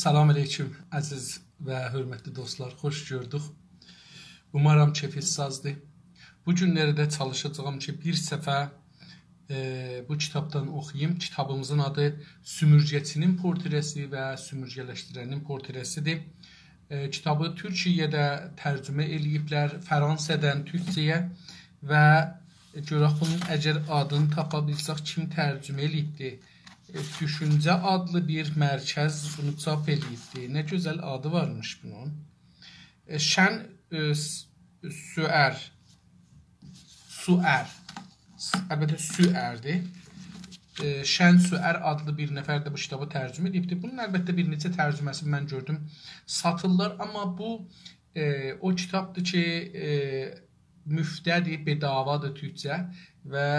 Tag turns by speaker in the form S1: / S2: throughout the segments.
S1: Salam aleyküm əziz və hörmətli dostlar, xoş gördük. Umarım keyfiniz sazdır. Bu günlərdə çalışacağım ki, bir səfər bu kitabdan oxuyayım. Kitabımızın adı Sümürgəçinin portresi və sümürgələşdirənin portresidir. Kitabı Türkiyədə tərcümə eləyiblər, Fransədən Türkçəyə və görək bunun əgər adını tapa bilsək kim tərcümə eləyibdir. Düşüncə adlı bir mərkəz bunu çap eləyibdir. Nə gözəl adı varmış bunun. Şən Suər. Əlbəttə Süərdir. Şən Suər adlı bir nəfər də bu kitabı tərcümə edibdir. Bunun əlbəttə bir neçə tərcüməsini mən gördüm. Satırlar, amma bu o kitabdır ki, müftədir, bedavadır Türkcə və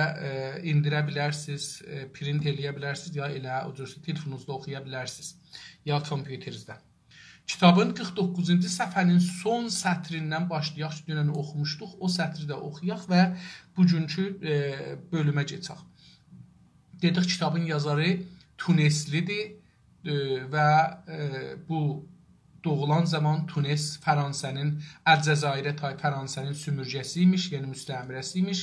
S1: indirə bilərsiniz, print eləyə bilərsiniz, ya elə telefonunuzda oxuya bilərsiniz, ya kompüterinizdə. Kitabın 49-cu səhifənin son sətrindən başlayaq ki, dünən oxumuşduq, o sətri də oxuyaq və bugünkü bölümə keçək. Dedik, kitabın yazarı Tuneslidir və bu doğulan zaman Tunes Fransənin, Əlcəzairə tay Fransənin sümürgəsi imiş, yəni müstəmirəsi imiş.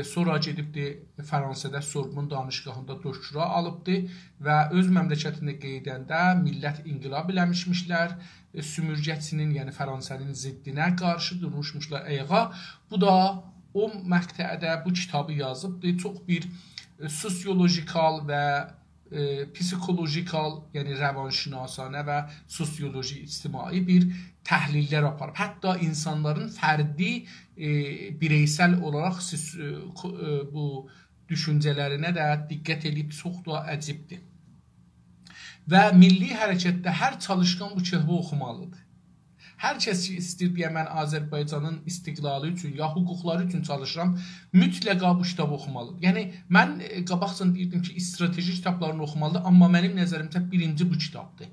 S1: Sonra gedibdir Fransədə Sorbon danışgahında doktora alıbdır və öz məmləkətində qeydəndə millət inqilab eləmişmişlər. Sümürgəçinin, yəni Fransənin ziddinə qarşı durmuşmuşlar ayağa. Bu da o məqtədə bu kitabı yazıbdır. Çox bir sosiolojikal və psikolojikal, yəni rəvanşünasanə və sosioloji, ictimai bir təhlillər aparıb. Hətta insanların fərdi, bireysel olaraq bu düşüncələrinə də diqqət edib, çox da əcibdir. Və milli hərəkətdə hər çalışqan bu kitabı oxumalıdır. Hər kəs ki, istəyir deyə mən Azərbaycanın istiqlalı üçün, ya hüquqları üçün çalışıram, mütləqa bu kitabı oxumalıdır. Yəni, mən qabaqcan deyirdim ki, strateji kitablarını oxumalıdır, amma mənim nəzərimcə birinci bu kitabdır.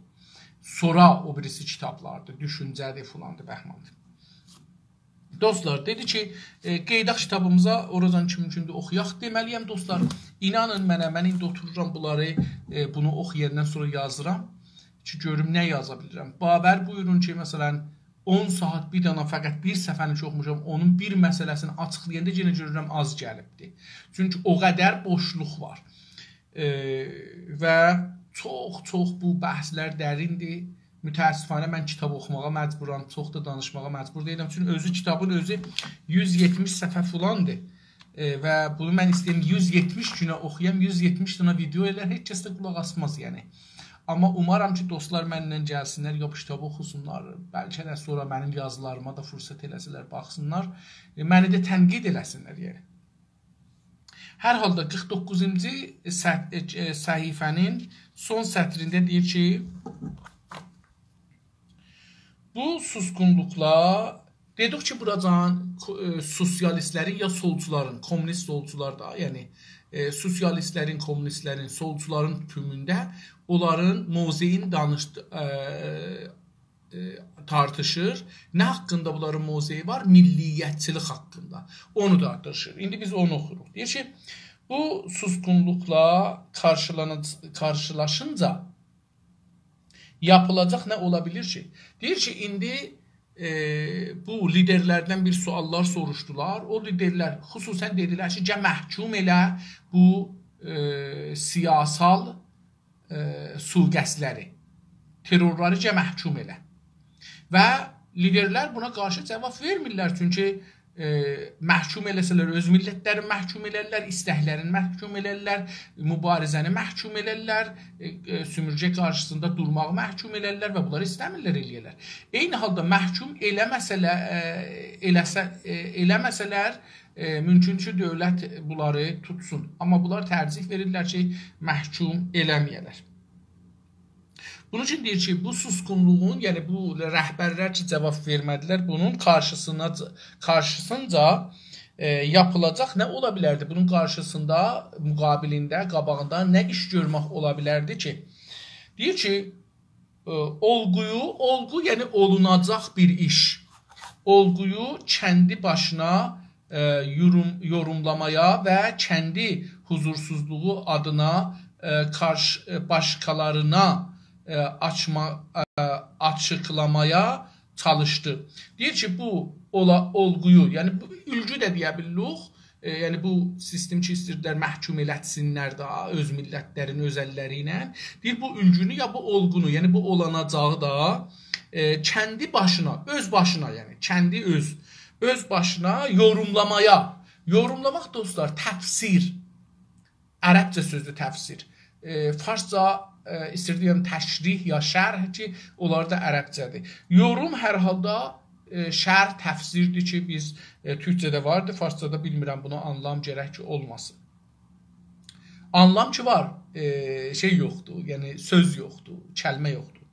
S1: Sonra o birisi kitablardır, düşüncədir, filandır, bəhmandır. Dostlar, dedi ki, qeydaq kitabımıza oradan ki, mümkündür oxuyaq. Deməliyəm, dostlar, inanın mənə, mən indi otururam bunları, bunu oxuyandan sonra yazıram ki, görüm nə yaza bilirəm. Babər buyurun ki, məsələn, 10 saat bir dana fəqət bir səfəni oxumuşam, onun bir məsələsini açıqlayanda yenə görürəm az gəlibdir. Çünki o qədər boşluq var. Və çox bu bəhslər dərindir. Mütəəssifanə mən kitab oxumağa məcburam, çox da danışmağa məcbur deyiləm. Çünki özü kitabın özü 170 səhifə filandır. Və bunu mən istəyim 170 günə oxuyam, 170 dana video elər, heç kəs də qulaq asmaz yəni. Amma umaram ki, dostlar mənlə gəlsinlər, ya bu kitabı oxusunlar, bəlkə də sonra mənim yazılarıma da fürsət eləsələr, baxsınlar, məni də tənqid eləsinlər yəni. Hər halda 49-cu səhifənin son sətrində deyir ki, bu susqunluqla, dedik ki, buracan sosialistlərin ya solcuların, kommunist solcular da, yəni sosialistlərin, kommunistlərin, solcuların tümündə onların mozeyin tartışır. Nə haqqında bunların mozeyi var? Milliyyətçilik haqqında. Onu tartışır. İndi biz onu oxuruq. Deyir ki, bu susqunluqla karşılaşınca yapılacaq nə ola bilir ki? Deyir ki, indi bu liderlərdən bir suallar soruşdular. O liderlər xüsusən dedilər ki, məhkum elə bu siyasal suqəsləri, terrorları məhkum elə. Və liderlər buna qarşı cavab vermirlər. Çünki məhkum eləsələr, öz millətləri məhkum elərlər, istəklərini məhkum elərlər, mübarizəni məhkum elərlər, sümürgə qarşısında durmağı məhkum elərlər və bunları istəmirlər eləyərlər. Eyni halda məhkum eləməsələr, mümkün ki, dövlət bunları tutsun. Amma bunlar tərcih verirlər ki, məhkum eləməyələr. Bunun üçün deyir ki, bu susqunluğun, yəni bu rəhbərlər ki, cavab vermədilər, bunun qarşısınca yapılacaq nə ola bilərdi? Bunun qarşısında, müqabilində, qabağında nə iş görmək ola bilərdi ki? Deyir ki, olğu, yəni olunacaq bir iş. Olğuyu kəndi başına yorumlamaya və kəndi huzursuzluğu adına başqalarına açıqlamaya çalışdı. Deyir ki, bu olğuyu, yəni bu ülgü də deyə bilirik. Yəni bu sistem ki, istəyirdilər məhkum elətsinlər də öz millətlərin özəlləri ilə. Deyir, bu ülgünü ya bu olğunu, yəni bu olanacağı da kəndi başına, öz başına, yəni kəndi öz başına yorumlamaya. Yorumlamaq dostlar, təfsir. Ərəbcə sözdür təfsir. Farsca istəyirəm təşrih ya şərh ki, onlar da ərəbcədir. Yorum hər halda şərh, təfsirdir ki, biz türkcədə vardır, farscada bilmirəm, buna anlam gərək ki, olmasın. Anlam ki var, şey yoxdur, yəni söz yoxdur, kəlmə yoxdur.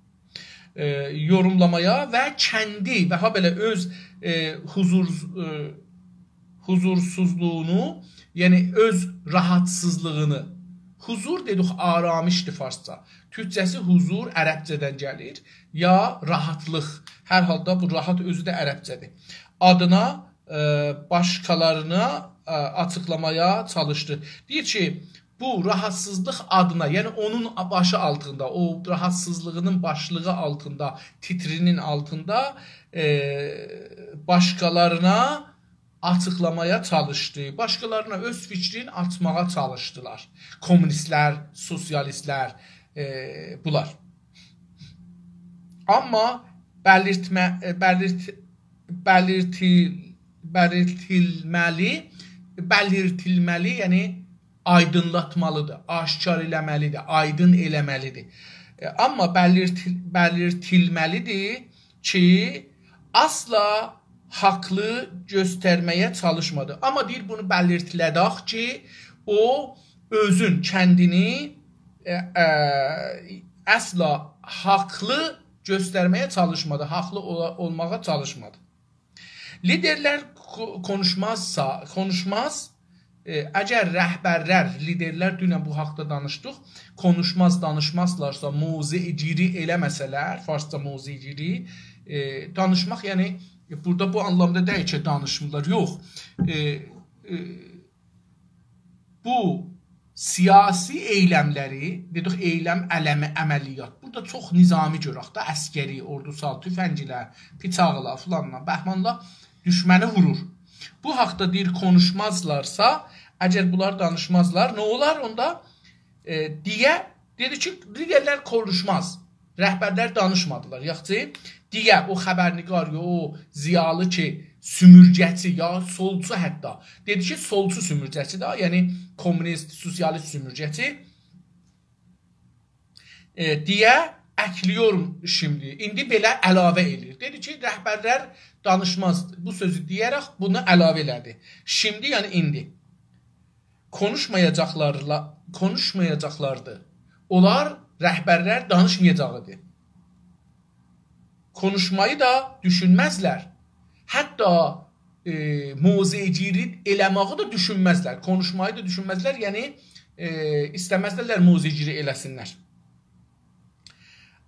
S1: Yorumlamaya və kəndi və ha belə öz huzursuzluğunu, yəni öz rahatsızlığını, huzur dedik, aramişdir farsca. Türkcəsi huzur ərəbcədən gəlir, ya rahatlıq. Hər halda bu rahat özü də ərəbcədir. Adına, başqalarına açıqlamaya çalışdı. Deyir ki, bu rahatsızlıq adına, yəni onun başı altında, o rahatsızlığının başlığı altında, titrinin altında başqalarına açıqlamaya çalışdı. Başqalarına öz fikrini açmağa çalışdılar. Komünistlər, sosialistlər, bunlar. Amma belirtilməli, yəni aydınlatmalıdır, aşkar eləməlidir, aydın eləməlidir. Amma belirtilməlidir ki, asla haqlı göstərməyə çalışmadı. Amma deyir, bunu belirtilədək ki, o özün, kəndini əsla haqlı göstərməyə çalışmadı, haqlı olmağa çalışmadı. Liderlər konuşmaz, əgər rəhbərlər, liderlər, dünən bu haqda danışdıq, danışmazlarsa, muzeyiciri eləməsələr, farsca muzeyiciri, danışmaq, yəni, burada bu anlamda deyil ki, danışmırlar, yox. Bu siyasi eyləmləri, dedik, eyləm, əməliyyat, burada çox nizami görək də, əskəri, ordusal, tüfəngilər, piçaqlar, filanlar, bəhmanlar düşməni vurur. Bu haqda deyir, konuşmazlarsa, əgər bunlar danışmazlar, nə olar onda? Dedi ki, liderlər konuşmaz, rəhbərlər danışmadılar, yaxçı, o xəbərniqar, o ziyalı ki, sümürgəçi, ya solcu hətta, dedi ki, solcu sümürgəçi də, yəni komünist, sosialist sümürgəçi, əkliyorum şimdi, indi belə əlavə edir. Dedi ki, rəhbərlər danışmaz, bu sözü deyərək bunu əlavə elədi. Şimdi, yəni indi. Konuşmayacaqlardı. Onlar, rəhbərlər danışmayacaqdır. Konuşmayı da düşünməzlər. Hətta muzeyiciri eləməyi də düşünməzlər. Konuşmayı da düşünməzlər, yəni istəməzlər muzeyiciri eləsinlər.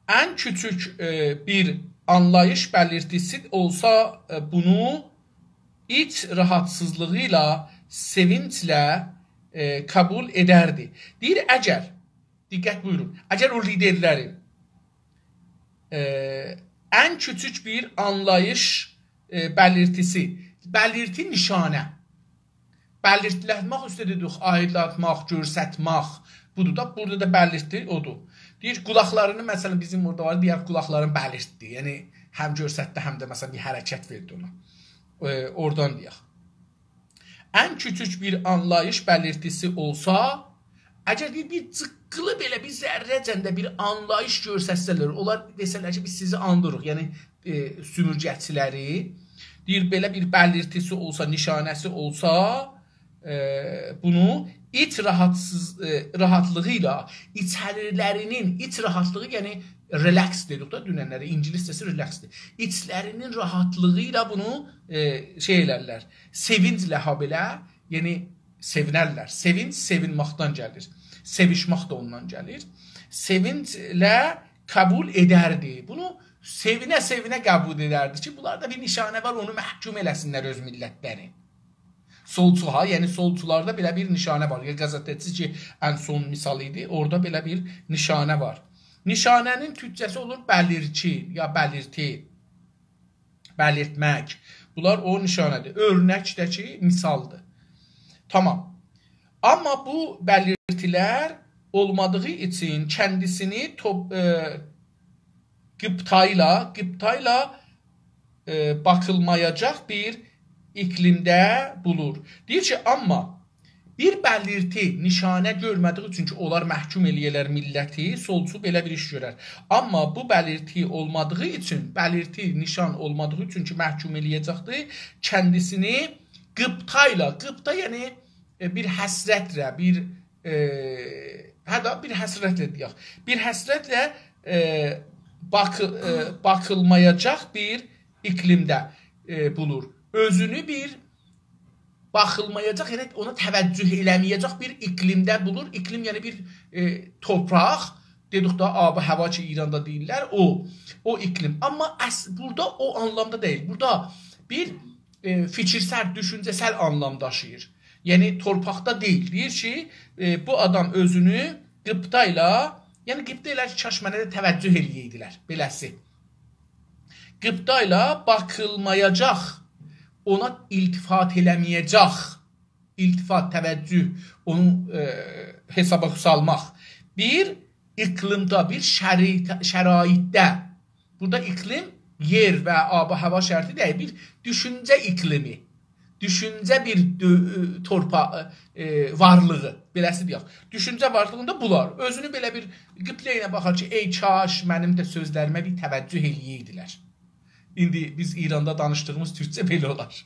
S1: Ən küçük bir anlayış belirtisi olsa bunu iç rahatsızlığıyla, sevinçlə kabul ederdi. Deyir, əgər, diqqət buyurun, əgər o liderlərin ən küçük bir anlayış belirti nişanə, belirtiləmək üstə dedik, aydınlatmaq, görsətmək, budur da, burada da belirti odur. Deyir, qulaqlarını, məsələn, bizim orada var, deyər, qulaqlarını bəlirtdi. Yəni, həm görsətdə, həm də, məsələn, bir hərəkət verdi ona. Oradan deyək. Ən küçük bir anlayış belirtisi olsa, əgər deyir, bir cıqqılı belə, bir zərrəcəndə bir anlayış görsətsələr, onlar desələr ki, biz sizi andırıq, yəni sümürgəçiləri, deyir, belə bir belirtisi olsa, nişanəsi olsa, bunu iç rahatlığıyla, içərilərinin, iç rahatlığı, yəni relax dedik da dünənləri, İngiliscəsi relaxdir. İçlərinin rahatlığıyla bunu şey elərlər, sevinclə ha belə, yəni sevinərlər. Sevinç sevinməkdən gəlir. Sevişmək də ondan gəlir. Sevinclə qəbul edərdi. Bunu sevinə-sevinə qəbul edərdi ki, bunlarda bir nişanə var, onu məhkum eləsinlər öz millətləri. Solçuha, yəni solçularda belə bir nişanə var. Qəzetəçi ki, ən son misal idi, orada belə bir nişanə var. Nişanənin türkçəsi olur bəlirçi ya bəlirti, bəlirtmək. Bunlar o nişanədir. Örnəkdəki misaldır. Tamam. Amma bu bəlirtilər olmadığı için kendisini gıptayla bakılmayacaq bir iklimdə bulur. Deyir ki, amma bir bəlirti nişanə görmədiyi üçün ki, onlar məhkum eləyərlər milləti, solcu belə bir iş görər. Amma bu bəlirti olmadığı üçün, bəlirti nişan olmadığı üçün ki, məhkum eləyəcəkdir, kəndisini qıptayla, qıpta yəni bir həsrətlə, bir həsrətlə deyək, bir həsrətlə bakılmayacaq bir iklimdə bulur. Özünü bir baxılmayacaq, yəni ona təvəccüh eləməyəcək bir iklimdə bulur. İklim yəni bir torpaq, dedik da ab-ı hava ki İranda deyirlər, o iklim. Amma burada o anlamda deyil. Burada bir fikirsel, düşüncəsel anlam daşıyır. Yəni torpaqda deyil. Deyir ki, bu adam özünü qıptayla, yəni qıpta ilə kaş mənə də təvəccüh eləyəydilər, beləsi. Qıptayla baxılmayacaq, ona iltifat eləməyəcək, iltifat, təvəccüh, onu hesaba salmaq. Bir iqlimdə, bir şəraitdə, burada iqlim yer və ab-ı hava şərti deyil, bir düşüncə iqlimi, düşüncə bir varlığı, beləsi deyək. Düşüncə varlığında bunlar, özünü belə bir qıplə ilə baxar ki, ey kaş mənim də sözlərimə bir təvəccüh eləyirdilər. İndi biz İranda danışdığımız türkçə belə olar.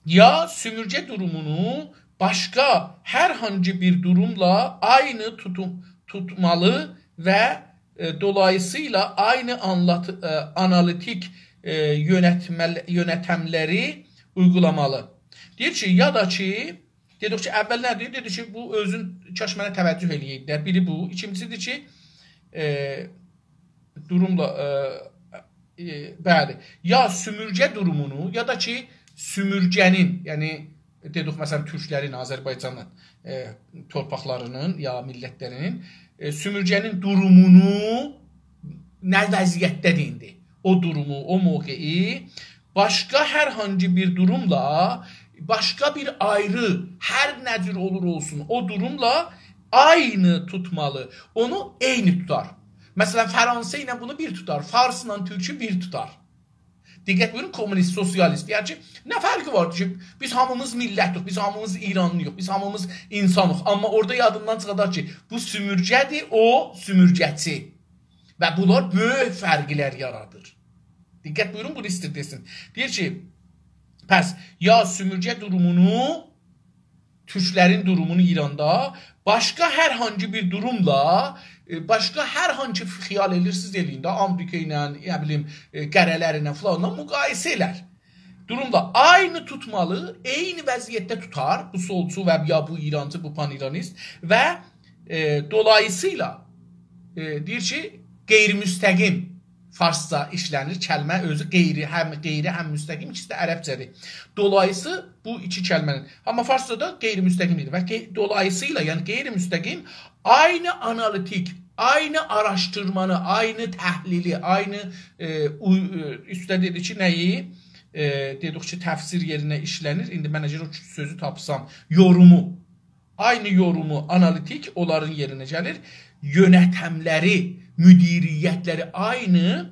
S1: Ya sümürcə durumunu başqa hər hangi bir durumla aynı tutmalı və dolayısıyla aynı analitik yönətmələri uygulamalı. Deyir ki, ya da ki, dedik ki, əvvəl nə deyir? Dedik ki, bu özün kaş mənə təvəccüh eləyəydilər. Biri bu. İkincisidir ki, durumla bəli, ya sümürcə durumunu, ya da ki, sümürcənin, yəni dedik məsələn türklərin, Azərbaycanın torpaqlarının ya millətlərinin sümürcənin durumunu nə vəziyyətdə indi? O durumu, o mövqeyi başqa hər hangi bir durumla, başqa bir ayrı, hər nə cür olur olsun, o durumla aynı tutmalı. Onu eyni tutar. Məsələn, Fransa ilə bunu bir tutar, Fars ilə Türkü bir tutar. Diqqət buyurun, kommunist, sosialist. Yəni ki, nə fərqi vardır ki, biz hamımız millətik, biz hamımız İranlıyıq, biz hamımız insanıq. Amma orada yadından çıxadar ki, bu sümürcədir, o sümürcəçi. Və bunlar böyük fərqlər yaradır. Diqqət buyurun, bunu istir desin. Deyir ki, pəs, ya sümürcə durumunu, türklərin durumunu İranda, başqa hər hangi bir durumla, başqa hər hangi xiyal edirsiniz eləyin də, Amerika ilə, nə bilim, qərələrlə filanla müqayisə elər. Durumda aynı tutmalı, eyni vəziyyətdə tutar, bu solcu və ya bu İrancı, bu pan-İranist və dolayısıyla deyir ki, qeyri-müstəqim farsca işlənir, kəlmə özü həm müstəqim, ikisi də ərəbcədir. Dolayısı bu iki kəlmənin, amma farscada qeyri-müstəqimdir və dolayısıyla, yəni qeyri-müstəqim aynı analitik, aynı araşdırmanı, aynı təhlili, aynı üstə dedi ki, nəyi? Dedik ki, təfsir yerinə işlənir. İndi mən əgər o sözü tapsam, yorumu, aynı yorumu, analitik onların yerinə gəlir. Yönətəmləri, müdiriyyətləri aynı,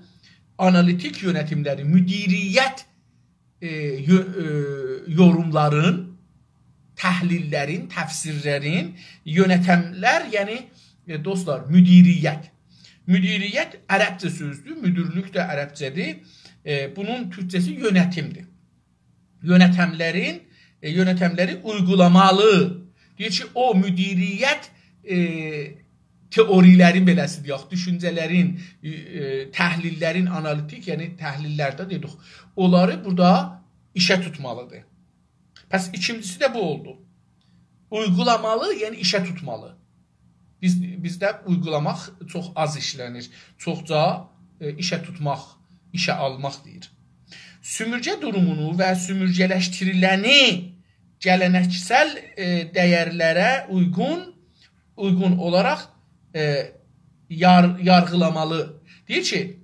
S1: analitik yönetimləri, müdiriyyət yorumların, təhlillərin, təfsirlərin, yönətəmlər, yəni dostlar, müdiriyyət. Müdiriyyət ərəbcə sözdür, müdürlük də ərəbcədir. Bunun türkçəsi yönetimdir. Yönetəmləri uygulamalı. Deyir ki, o müdiriyyət teorilərin beləsi deyək, düşüncələrin, təhlillərin analitik, yəni təhlillərdə dedik, onları burada işə tutmalıdır. Pəs ikincisi də bu oldu. Uygulamalı, yəni işə tutmalı. Bizdə uygulamaq çox az işlənir. Çoxca işə tutmaq, işə almaq deyir. Sümürcə durumunu və sümürcələşdiriləni gələneksel dəyərlərə uyğun olaraq yargılamalı. Deyir ki,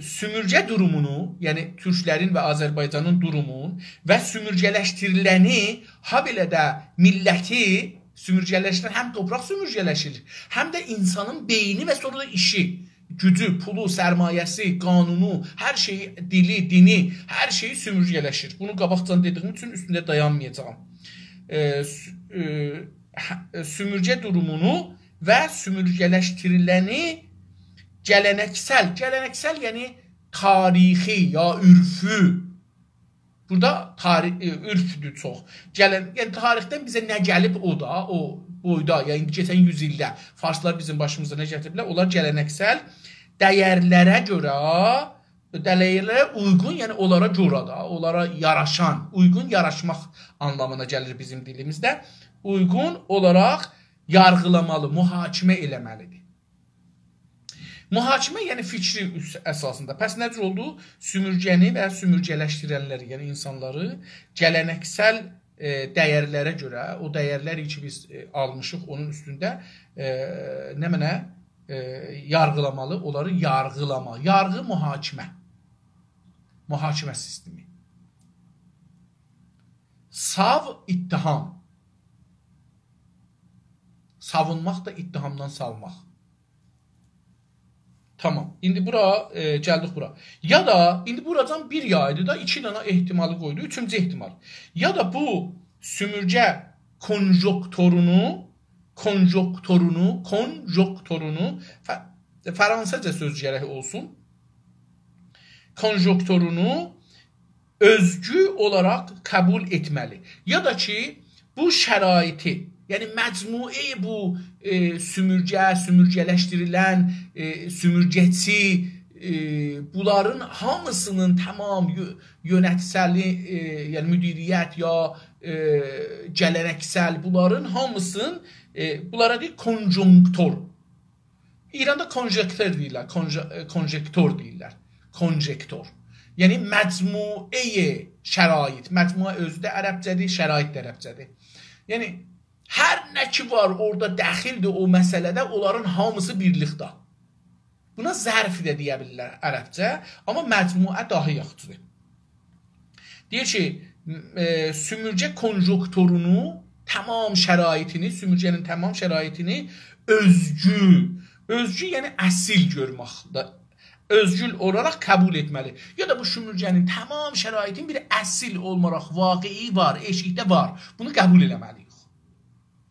S1: sümürcə durumunu, yəni türklərin və Azərbaycanın durumun və sümürcələşdiriləni, ha belə də milləti sümürcələşdirən, həm torpaq sümürcələşir, həm də insanın beyni və sonra da işi, gücü, pulu, sərmayəsi, qanunu, hər şeyi, dili, dini, hər şeyi sümürcələşir. Bunu qabaqcan dediyim üçün üstündə dayanmayacağım. Sümürcə durumunu və sümürcələşdiriləni gələneksel yəni tarixi ya ürfü. Burada ürfdür çox. Yəni tarixdən bizə nə gəlib o da, o boyda, ya indi keçən 100 ildə farslar bizim başımızda nə gətiriblər? Onlar gələneksel dəyərlərə görə, dəyərlərə uyğun, yəni onlara görə da, onlara yaraşan, uyğun yaraşmaq anlamına gəlir bizim dilimizdə. Uyğun olaraq yargılamalı, mühakimə eləməlidir. Mühakimə, yəni fikri əsasında. Pəs necə oldu? Sümürgəni və sümürgələşdirənləri, yəni insanları gələneksel dəyərlərə görə, o dəyərləri ki biz almışıq onun üstündə nə mənə yargılamalı, onları yargılama. Yargı, mühakimə. Mühakimə sistemi. Sav, ittiham. Savunmaq da ittihamdan salmaq. Tamam. İndi bura gəldik bura. Ya da indi buradan bir yaydı da 2 dənə ehtimalı qoydu. 3-cü ehtimal. Ya da bu sümürcə konjoktorunu Fransızca söz gərək olsun. Konjoktorunu özgü olaraq qəbul etməli. Ya da ki bu şəraiti, yəni məcmui bu sümürgələşdirilən, sümürgəçi, bunların hamısının tamam yönətsəli, yəni müdiriyyət ya gələneksel, bunların hamısının, bunlara deyil, konjonktor. İranda konjektor deyirlər, konjektor deyirlər, konjektor. Yəni məcmui şərait, məcmua özü də ərəbcədir, şərait də ərəbcədir. Yəni, hər nə ki var orada dəxildir o məsələdə, onların hamısı birlikdə. Buna zərfi də deyə bilirlər ərəbcə, amma məcmuə daha yaxşıdır. Deyir ki, sümürcə konjoktorunu, tamam şəraitini, sümürcənin tamam şəraitini özgü yəni əsil görməkdə, özgül olaraq qəbul etməli. Ya da bu sümürcənin tamam şəraitin bir əsil olmaraq, vaqei var, eşikdə var. Bunu qəbul eləməliyik.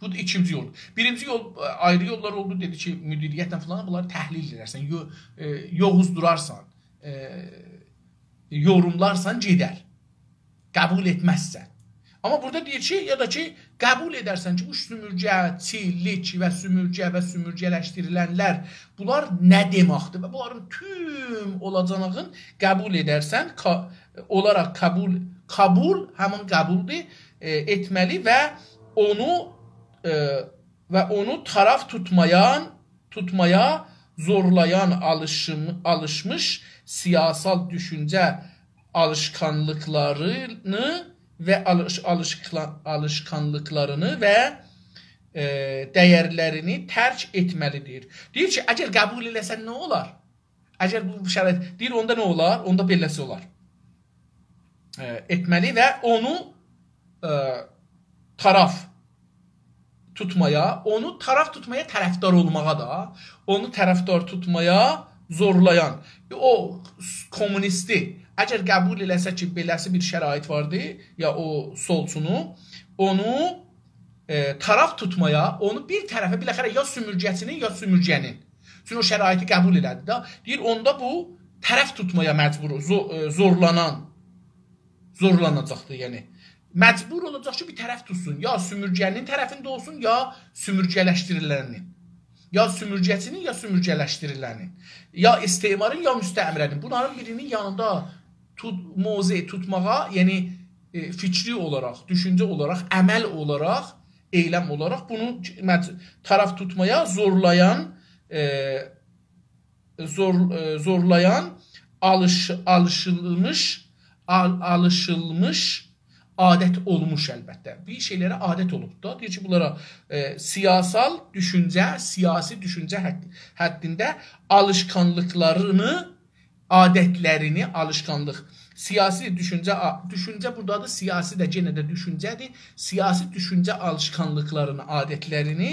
S1: Bu da ikinci yol. Birinci yol, ayrı yollar oldu, dedi ki, müdiriyyətlə falan bunları təhlil edərsən, yoğuz durarsan, yorumlarsan, gedər. Qəbul etməzsən. Amma burada deyir ki, ya da ki, qəbul edərsən ki, bu sümürcə, çillik və sümürcələşdirilənlər, bunlar nə deməkdir? Və bunların tüm olacağının qəbul edərsən, olaraq qəbul, həmin qəbuldur, etməli və onu taraf tutmaya zorlayan alışmış siyasal düşüncə alışkanlıklarını və dəyərlərini tərk etməlidir. Deyir ki, əgər qəbul eləsən nə olar? Əgər bu şərait, deyir onda nə olar? Onda beləsi olar. Etməli və onu taraf tutmaya tərəfdar olmağa da, onu tərəfdar tutmaya zorlayan, o kommunisti, əgər qəbul eləsə ki, beləsi bir şərait vardı, ya o solçunu, onu taraf tutmaya, onu bir tərəfə, biləxərə ya sümürgəsinin, ya sümürgənin. Çünki o şəraiti qəbul elədi da, deyir, onda bu tərəf tutmaya məcbur, zorlanacaqdır, yəni. Məcbur olacaq ki, bir tərəf tutsun. Ya sümürgənin tərəfində olsun, ya sümürgələşdirilənin. Ya sümürgəçinin, ya sümürgələşdirilənin. Ya istemarın, ya müstəmirənin. Bunların birinin yanında mövze tutmağa, yəni fikri olaraq, düşüncə olaraq, əməl olaraq, eyləm olaraq bunu taraf tutmaya zorlayan adət olmuş əlbəttə. Bir şeylərə adət olub da. Deyir ki, bunlara siyasal düşüncə, siyasi düşüncə həddində alışkanlıqlarını, adətlərini, alışkanlıq, siyasi düşüncə buradadır, siyasi də yenə də düşüncədir. Siyasi düşüncə alışkanlıqlarını, adətlərini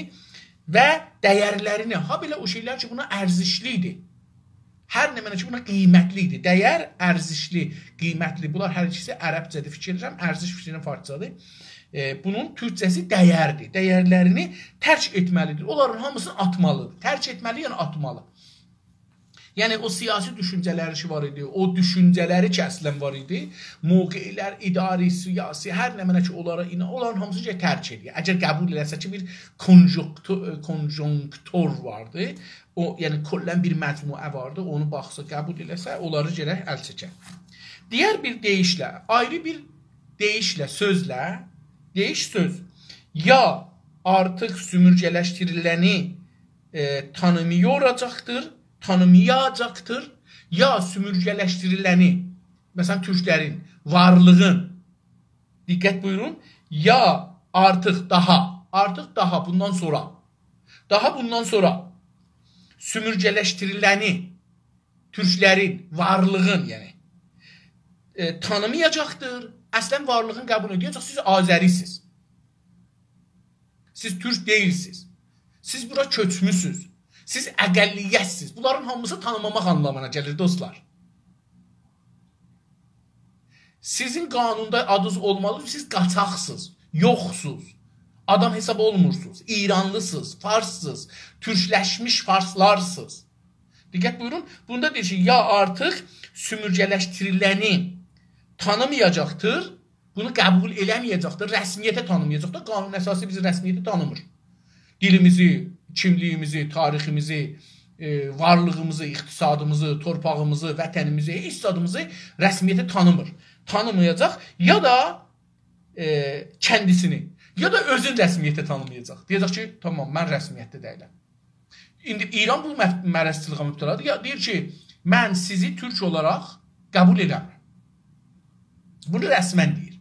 S1: və dəyərlərini, ha belə o şeylər ki, buna ərzişlidir. Hər nə mənə ki, buna qiymətlidir. Dəyər, ərzişli, qiymətli. Bunlar hər ikisi ərəbcədir fikir edirəm. Ərziş fikrinin farklıdır. Bunun türkcəsi dəyərdir. Dəyərlərini tərk etməlidir. Onların hamısını atmalıdır. Tərk etməli, yəni atmalı. Yəni o siyasi düşüncələri ki var idi, o düşüncələri ki əslən var idi, mövqelər, idari, siyasi, hər nə mənə ki onların hamısını tərk edir. Əgər qəbul eləsə ki, bir konjonktor vardı, o, yəni kollən bir məcmuə vardı, onu baxsa, qəbul eləsə, onları gərək əl çəkər. Digər bir deyişlə, ayrı bir deyişlə, sözlə, deyiş söz, ya artıq sümürgələşdiriləni tanımayacaqdır, ya sümürgələşdiriləni, məsələn, türklərin, varlığın, diqqət buyurun, ya artıq daha bundan sonra sümürgələşdiriləni, türklərin, varlığın, yəni, tanımayacaqdır, əslən varlığın qəbul edəcək, siz Azərisiz, siz türk deyilsiz, siz bura köçmüsünüz. Siz əqəlliyyətsiz. Bunların hamısı tanımamaq anlamına gəlir, dostlar. Sizin qanunda adınız olmalıdır, siz qaçaqsınız, yoxsuz, adam hesab olmursunuz, İranlısınız, farssınız, türkləşmiş farslarsınız. Diqqət buyurun, bunda deyir ki, ya artıq sümürgələşdiriləni tanımayacaqdır, bunu qəbul eləməyəcəkdir, rəsmiyyətə tanımayacaqdır, qanun əsası bizi rəsmiyyətə tanımır. Dilimizi, kimliyimizi, tariximizi, varlığımızı, iqtisadımızı, torpağımızı, vətənimizi, istadımızı rəsmiyyətə tanımır. Tanımayacaq ya da kəndisini, ya da özün rəsmiyyətə tanımayacaq. Deyəcək ki, tamam, mən rəsmiyyətdə deyiləm. İndi İran bu mərəzçılığa mübtəladır. Deyir ki, mən sizi türk olaraq qəbul edəmirəm. Bunu rəsmən deyir.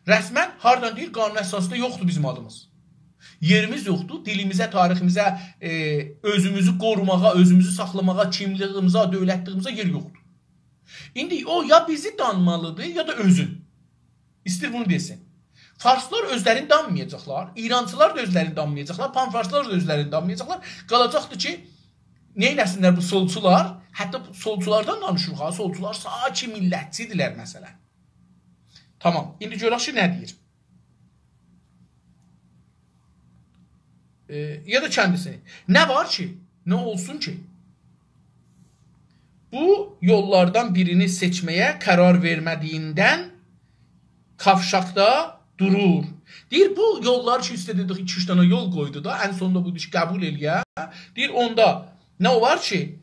S1: Rəsmən hardan deyir? Qanun əsasında yoxdur bizim adımız. Yerimiz yoxdur, dilimizə, tariximizə, özümüzü qorumağa, özümüzü saxlamağa, kimliyimizə, dövlətliyimizə yer yoxdur. İndi o ya bizi danmalıdır, ya da özün. İstir bunu desin. Farslar özlərini danmayacaqlar, İrancılar da özlərini danmayacaqlar, panfarslar da özlərini danmayacaqlar. Qalacaqdır ki, neyləsinlər bu solçular? Hətta solçulardan danışırıq ha, solçular saki millətçidirlər məsələn. Tamam, indi görək ki, nə deyir? Ya da kendisini. Ne var ki? Ne olsun ki? Bu yollardan birini seçmeye karar vermediğinden kavşakta durur. Deyir bu yollar ki istədik 2-3 tane yol koydu da en sonunda bu iş kabul eləyə. Deyir onda ne var ki?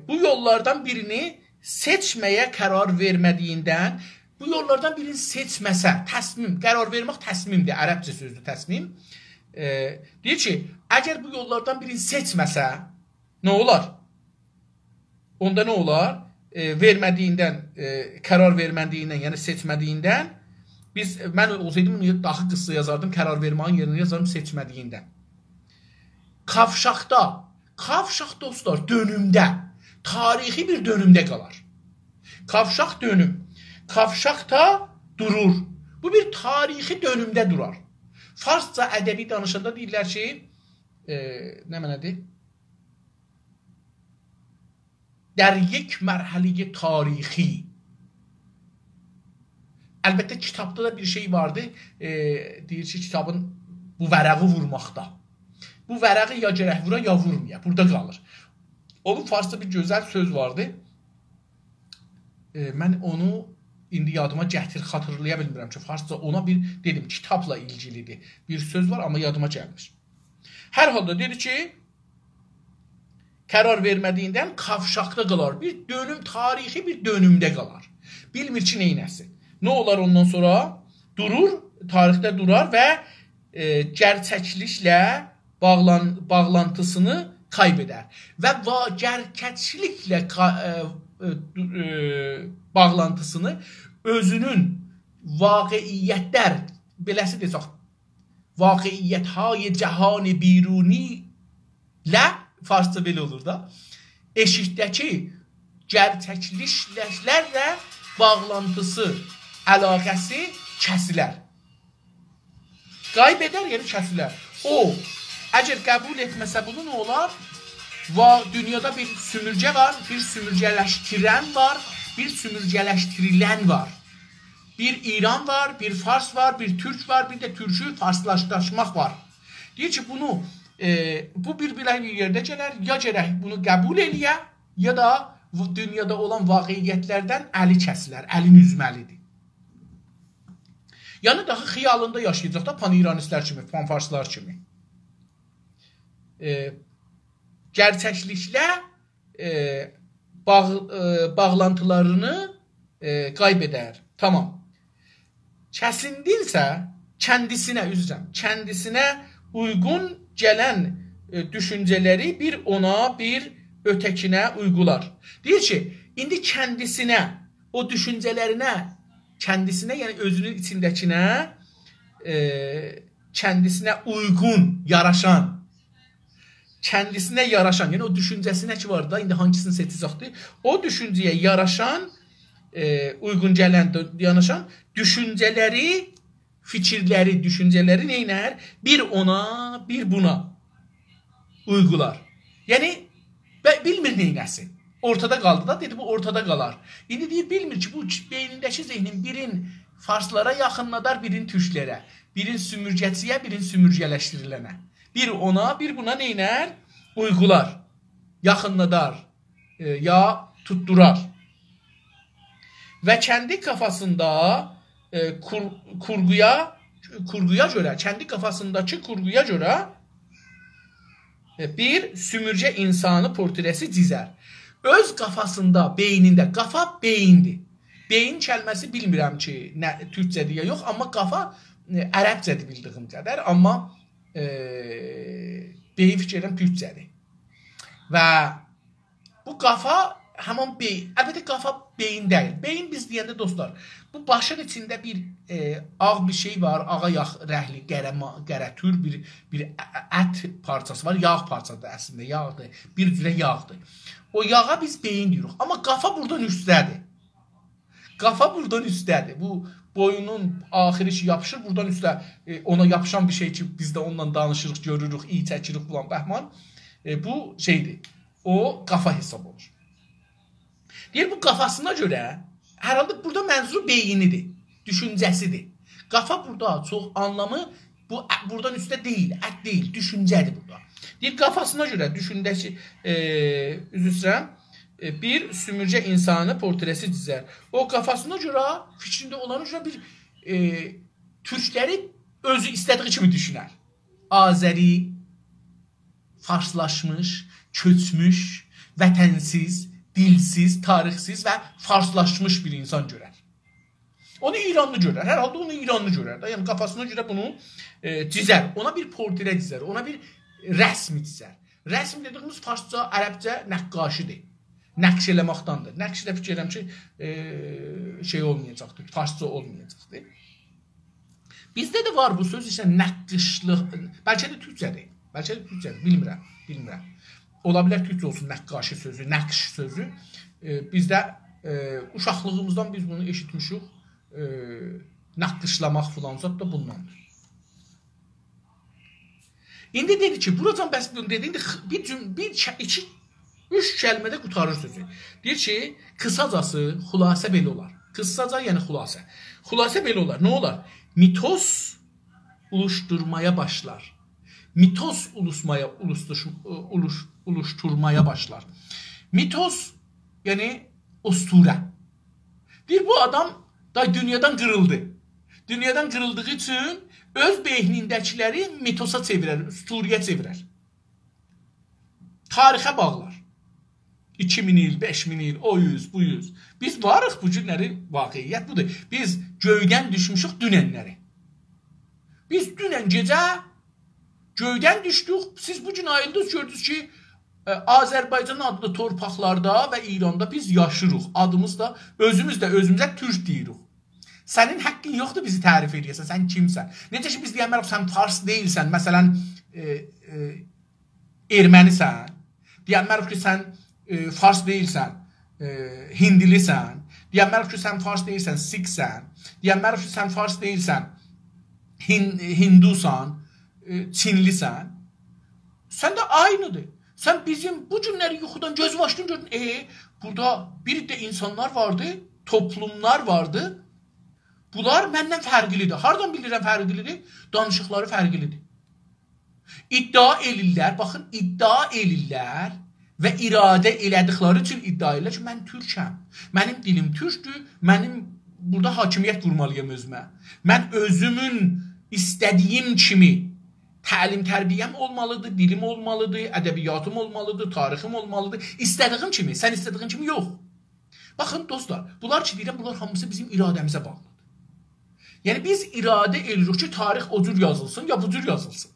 S1: Bu yollardan birini seçmeye karar vermediğinden bu yollardan birini seçməsə, təsmim, qərar vermək təsmimdir. Ərəbcə sözdür təsmim. Deyir ki, əgər bu yollardan birini seçməsə, nə olar? Onda nə olar? Vermədiyindən, qərar vermədiyindən, yəni seçmədiyindən, mən olsaydım daha qısa yazardım, qərar verməyin yerinə yazardım seçmədiyindən. Kavşaq dostlar, dönümdə, tarixi bir dönümdə qalar. Kavşaq dönüm, kavşaqda durur. Bu bir tarixi dönümdə durar. Farsca ədəbi danışanda deyirlər ki, nə mənədir? در یک مرحله tarihi. Əlbəttə kitabda da bir şey vardı. Deyir ki, kitabın bu vərəqi vurmaqda. Bu vərəqi ya gərək vura, ya vurmaya. Burada qalır. Onun farsda bir gözəl söz vardı. Mən onu indi yadıma xatırlaya bilmirəm ki, farsca ona bir dedim kitabla ilgilidir. Bir söz var amma yadıma gəlmir. Hər halda dedi ki, qərar vermədiyindən kavşaqda qalar. Bir dönüm, tarixi bir dönümdə qalar. Bilmir ki, neynəsin. Nə olar ondan sonra? Durur, tarixdə durar və gerçəkliklə bağlantısını kaybeder. Və gerçəkliklə bağlantısını özünün vaqiyyətlər, beləsi desək, vaqiyyət-hay cəhan biruni ilə, farsça belə olur da, eşikdəki gerçəkliklərlə bağlantısı, əlaqəsi kəsilər. Qayb edər, yəni kəsilər. O, əgər qəbul etməsə bunu nə olar? Dünyada bir sümürcə var, bir sümürcələşdirən var, bir sümürcələşdirilən var. Bir İran var, bir Fars var, bir Türk var, bir də türkü farslaşdırmaq var. Deyir ki, bunu, bu bir-birə yerdə gələr, ya gərək bunu qəbul eləyə, ya da dünyada olan vaqiyyətlərdən əli kəsilər, əlin üzməlidir. Yəni daha xiyalında yaşayacaq da pan-İranistlər kimi, pan-farslar kimi. Gerçəkliklə bağlantılarını qayb edər. Tamam. Kəsindinsə kəndisine uygun gələn düşüncələri bir ona, bir ötekinə uygular. Deyir ki, indi kəndisine, o düşüncələrinə, kəndisine, yəni özünün içindəkinə, kəndisine uygun, yaraşan, kəndisine yaraşan, yəni o düşüncəsinə ki var da, indi hangisini seçəcəkdir, o düşüncəyə yaraşan, uygun gələn, yanaşan düşüncələri, fikirləri, düşüncələri neynər? Bir ona, bir buna uygular. Yəni, bilmir neynəsin. Ortada qaldı da, dedi bu ortada qalar. İndi deyir, bilmir ki, bu beynindəki zihnin birin farslara yaxınladar, birin türklərə, birin sümürgəçiyə, birin sümürgələşdirilənə. Bir ona, bir buna neynər? Uygular, yaxınladar, ya tutdurar. Və kəndi kafasında kurguya görə, kəndi kafasındakı kurguya görə bir sümürcə insanı portresi çizər. Öz kafasında, beynində, kafa beyindir. Beyin kəlməsi bilmirəm ki, türkçədir ya yox, amma kafa ərəbcədir bildiyim qədər, amma beyin fikirdən türkçədir. Və bu kafa həman beyin, əlbəttə kafa beyin deyil. Beyin biz deyəndə dostlar, bu başın içində bir ağ bir şey var, ağa yağ rəhli, qərətür, bir ət parçası var, yağ parçadır əslində, yağdır, bir cürə yağdır. O yağa biz beyin deyirik, amma kafa buradan üstdədir. Kafa buradan üstdədir. Bu boyunun axırı ki yapışır, buradan üstdə ona yapışan bir şey ki biz də onunla danışırıq, görürük, iyi çəkirik bulan bəhman. Bu şeydir, o kafa hesab olur. Deyir, bu kafasına görə, hər halda burada mənzuru beyinidir, düşüncəsidir. Kafa burada çox anlamı, bu buradan üstə deyil, ət deyil, düşüncədir burada. Deyir, kafasına görə düşüncəsi, üzrəm, bir sümürcə insanı portresi çizər. O kafasına görə, fikrində olan görə bir türkləri özü istədiği kimi düşünər. Azəri, farslaşmış, köçmüş, vətənsiz, dilsiz, tarixsiz və farslaşmış bir insan görər. Onu İranlı görər. Hər halda onu İranlı görər. Yəni kafasına görə bunu çizər. Ona bir portre çizər. Ona bir rəsm çizər. Rəsm dediyimiz farsça, ərəbcə nəqqaşidir. Nəqş eləməkdandır. Nəqş də fikir edirəm ki, şey olmayacaqdır. Farsça olmayacaqdır. Bizdə də var bu söz isə nəqqışlıq. Bəlkə də türkçədir. Bəlkə də türkçədir. Bilmirəm. Ola bilər türkçə olsun nəqqaşi sözü, nəqş sözü. Bizdə uşaqlığımızdan biz bunu eşitmişik. Nəqqışlamaq filan zat da bundandır. İndi dedi ki, buradan bəs bunu dedi, üç kəlmədə qutarır sözü. Deyir ki, qısacası xülasə belə olar. Qısaca yəni xülasə. Xülasə belə olar. Nə olar? Mitos oluşturmaya başlar. Mitos oluşturmaya başlar. Mitos yani usture. Bir bu adam da dünyadan kırıldı. Dünyadan kırıldığı için öz beynindəkiləri mitosa çevirer, ustureye çevirer. Tarixə bağlar. 2000 il, 5000 il, o yüz, bu yüz. Biz varıq bu günləri, vaqiyyət budur. Biz göydən düşmüşük dünənləri. Biz dünən gecə göydən düşdük. Siz bu gün ayıldınız, gördünüz ki, Azərbaycan adlı torpaqlarda və İranda biz yaşırıq. Adımız da, özümüz də özümüzə türk deyirik. Sənin haqqın yoxdur bizi tərif edəsən. Sən kimsən? Necə ki biz deyəmərik sən fars deyilsən. Məsələn, ermənisən. Deyəmərik ki sən fars deyilsən, hindilisən. Deyəmərik ki sən fars deyilsən, siksən. Deyəmərik ki sən fars deyilsən, hindusan, çinlisən. Sən də aynıdır. Sən bizim bu günləri yuxudan göz açdın gördün. Burada bir də insanlar vardı, toplumlar vardı. Bunlar məndən fərqlidir. Hardan bilirəm fərqlidir? Danışıqları fərqlidir. İddia elirlər, baxın, iddia elirlər və iradə elədikləri üçün iddia elirlər ki, mən türkəm. Mənim dilim türkdür, mənim burada hakimiyyət qurmalıyam özümə. Mən özümün istədiyim kimi təlim tərbiyəm olmalıdır, dilim olmalıdır, ədəbiyyatım olmalıdır, tarixim olmalıdır. İstədiyim kimi, sən istədiyin kimi yox. Baxın dostlar, bunlar ki deyirəm, bunlar hamısı bizim iradəmizə bağlıdır. Yəni biz iradə edirik ki, tarix o cür yazılsın ya bu cür yazılsın.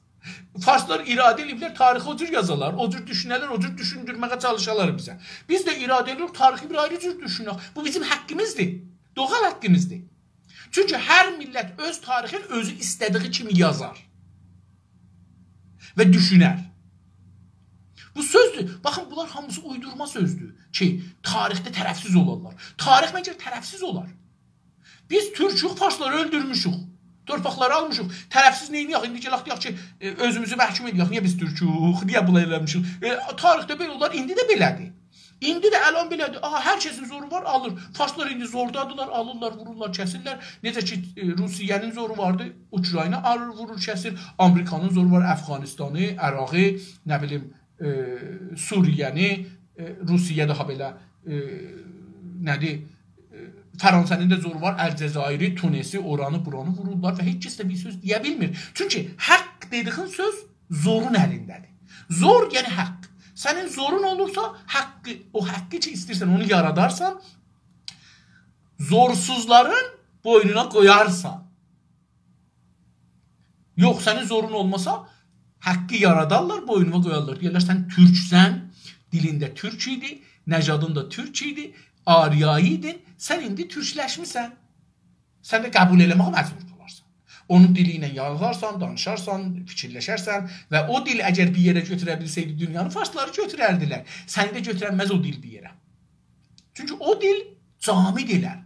S1: Farslar iradə ediblər, tarixi o cür yazarlar, o cür düşünərlər, o cür düşündürməyə çalışarlar bizə. Biz də iradə edirik, tarixi bir ayrı cür düşünək. Bu bizim haqqımızdır, doğal haqqımızdır. Çünki hər millət öz tarixin özü istədiyi kimi yazar və düşünər. Bu sözdür. Baxın, bunlar hamısı uydurma sözdür ki, tarixdə tərəfsiz olarlar. Tarix məncə tərəfsiz olar. Biz türkük, farsları öldürmüşük. Torpaqları almışıq. Tərəfsiz neyini yaxın? İndi gələk deyək ki, özümüzü məhkum edək. Niyə biz türkük? Niyə bunu eləmişik? Tarixdə belə olar, indi də belədir. İndi də əlan belədir. Hər kəsin zoru var, alır. Farslar indi zordadılar, alırlar, vururlar, kəsirlər. Necə ki, Rusiyanın zoru vardı, Ukrayna alır, vurur, kəsir. Amerikanın zoru var, Əfqanistanı, Əraqı, nə bilim, Suriyəni, Rusiya daha belə, nədir, Fransa'nın da zoru var, Əlcəzairi, Tunisi, oranı, buranı vururlar və heç kəs də bir söz deyə bilmir. Çünki haqq dediğin söz zorun əlindədir. Zor, yəni haqq. Sənin zorun olursa, o haqqı ki istəyirsən, onu yaradarsan, zorsuzların boynuna qoyarsan. Yox, sənin zorun olmasa, haqqı yaradarlar, boynuna qoyarlar. Deyirlər, sən türksən, dilində türk idi, nəcadın da türk idi, ariyayı idin, sən indi türkləşmirsən. Sən də qəbul eləməyə məcbur qalarsan. Onun dili ilə yazarsan, danışarsan, fikirləşərsən və o dil əgər bir yerə götürə bilsəydi dünyanı, farsları götürərdilər. Səni də götürənməz o dil bir yerə. Çünki o dil camid elər,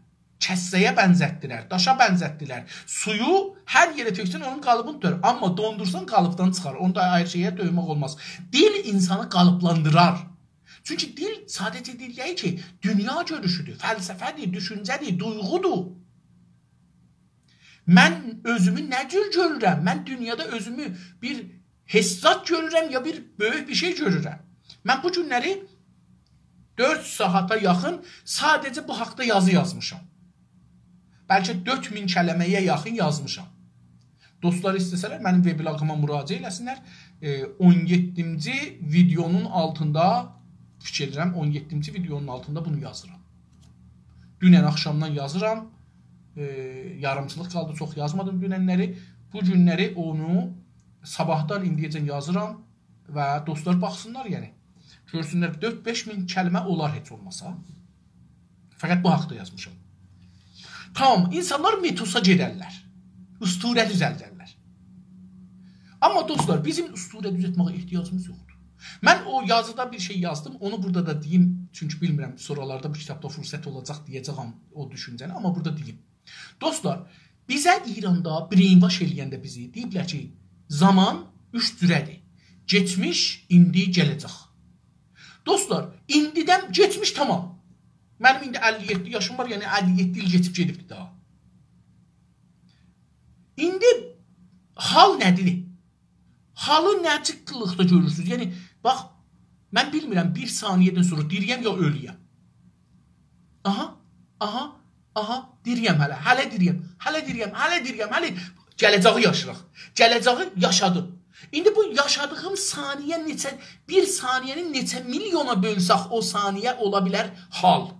S1: kəssəyə bənzətdilər, daşa bənzətdilər. Suyu hər yerə töksün, onun qalıbını tutar. Amma dondursan qalıbdan çıxar. Onu da ayrı şeyə dövmək olmaz. Dil insanı qalıblandırar. Çünki dil sadəcə dil deyil ki, dünya görüşüdür, fəlsəfədir, düşüncədir, duyğudur. Mən özümü nə cür görürəm? Mən dünyada özümü bir hesat görürəm ya bir böyük bir şey görürəm. Mən bu günləri 4 saata yaxın sadəcə bu haqda yazı yazmışam. Bəlkə 4000 kələməyə yaxın yazmışam. Dostlar istəsələr mənim webloguma müraciə eləsinlər. 17-ci videonun altında fikirlərim, 17-ci videonun altında bunu yazıram. Dünən axşamdan yazıram. Yarımçılıq qaldı, çox yazmadım dünənləri. Bu günləri onu sabahdan indiyəcən yazıram və dostlar baxsınlar, yəni. Görsünlər, 4-5 min kəlmə olar heç olmasa. Fəqət bu haqda yazmışam. Tamam, insanlar mitosa gedərlər. Üstürə düzəldərlər. Amma dostlar, bizim üstürə düzəltməyə ehtiyacımız yoxdur. Mən o yazıda bir şey yazdım, onu burada da deyim, çünki bilmirəm, sonralarda bu kitabda fürsət olacaq deyəcəm o düşüncəni, amma burada deyim. Dostlar, bizə İranda brainwash eləyəndə bizi deyiblər ki, zaman 3 cürədir. Geçmiş, indi, gələcək. Dostlar, indidən geçmiş tamam. Mənim indi 57 yaşım var, yəni 57 il geçib gedibdir daha. İndi hal nədir? Halı necə qılıqda görürsünüz? Yəni, bax, mən bilmirəm, bir saniyədən sonra diriyəm ya ölüyəm. Aha, diriyəm hələ diriyəm. Gələcəyi yaşırıq. Gələcəyi yaşadım. İndi bu yaşadığım saniyə neçə, bir saniyənin neçə milyona bölsək o saniyə ola bilər hal.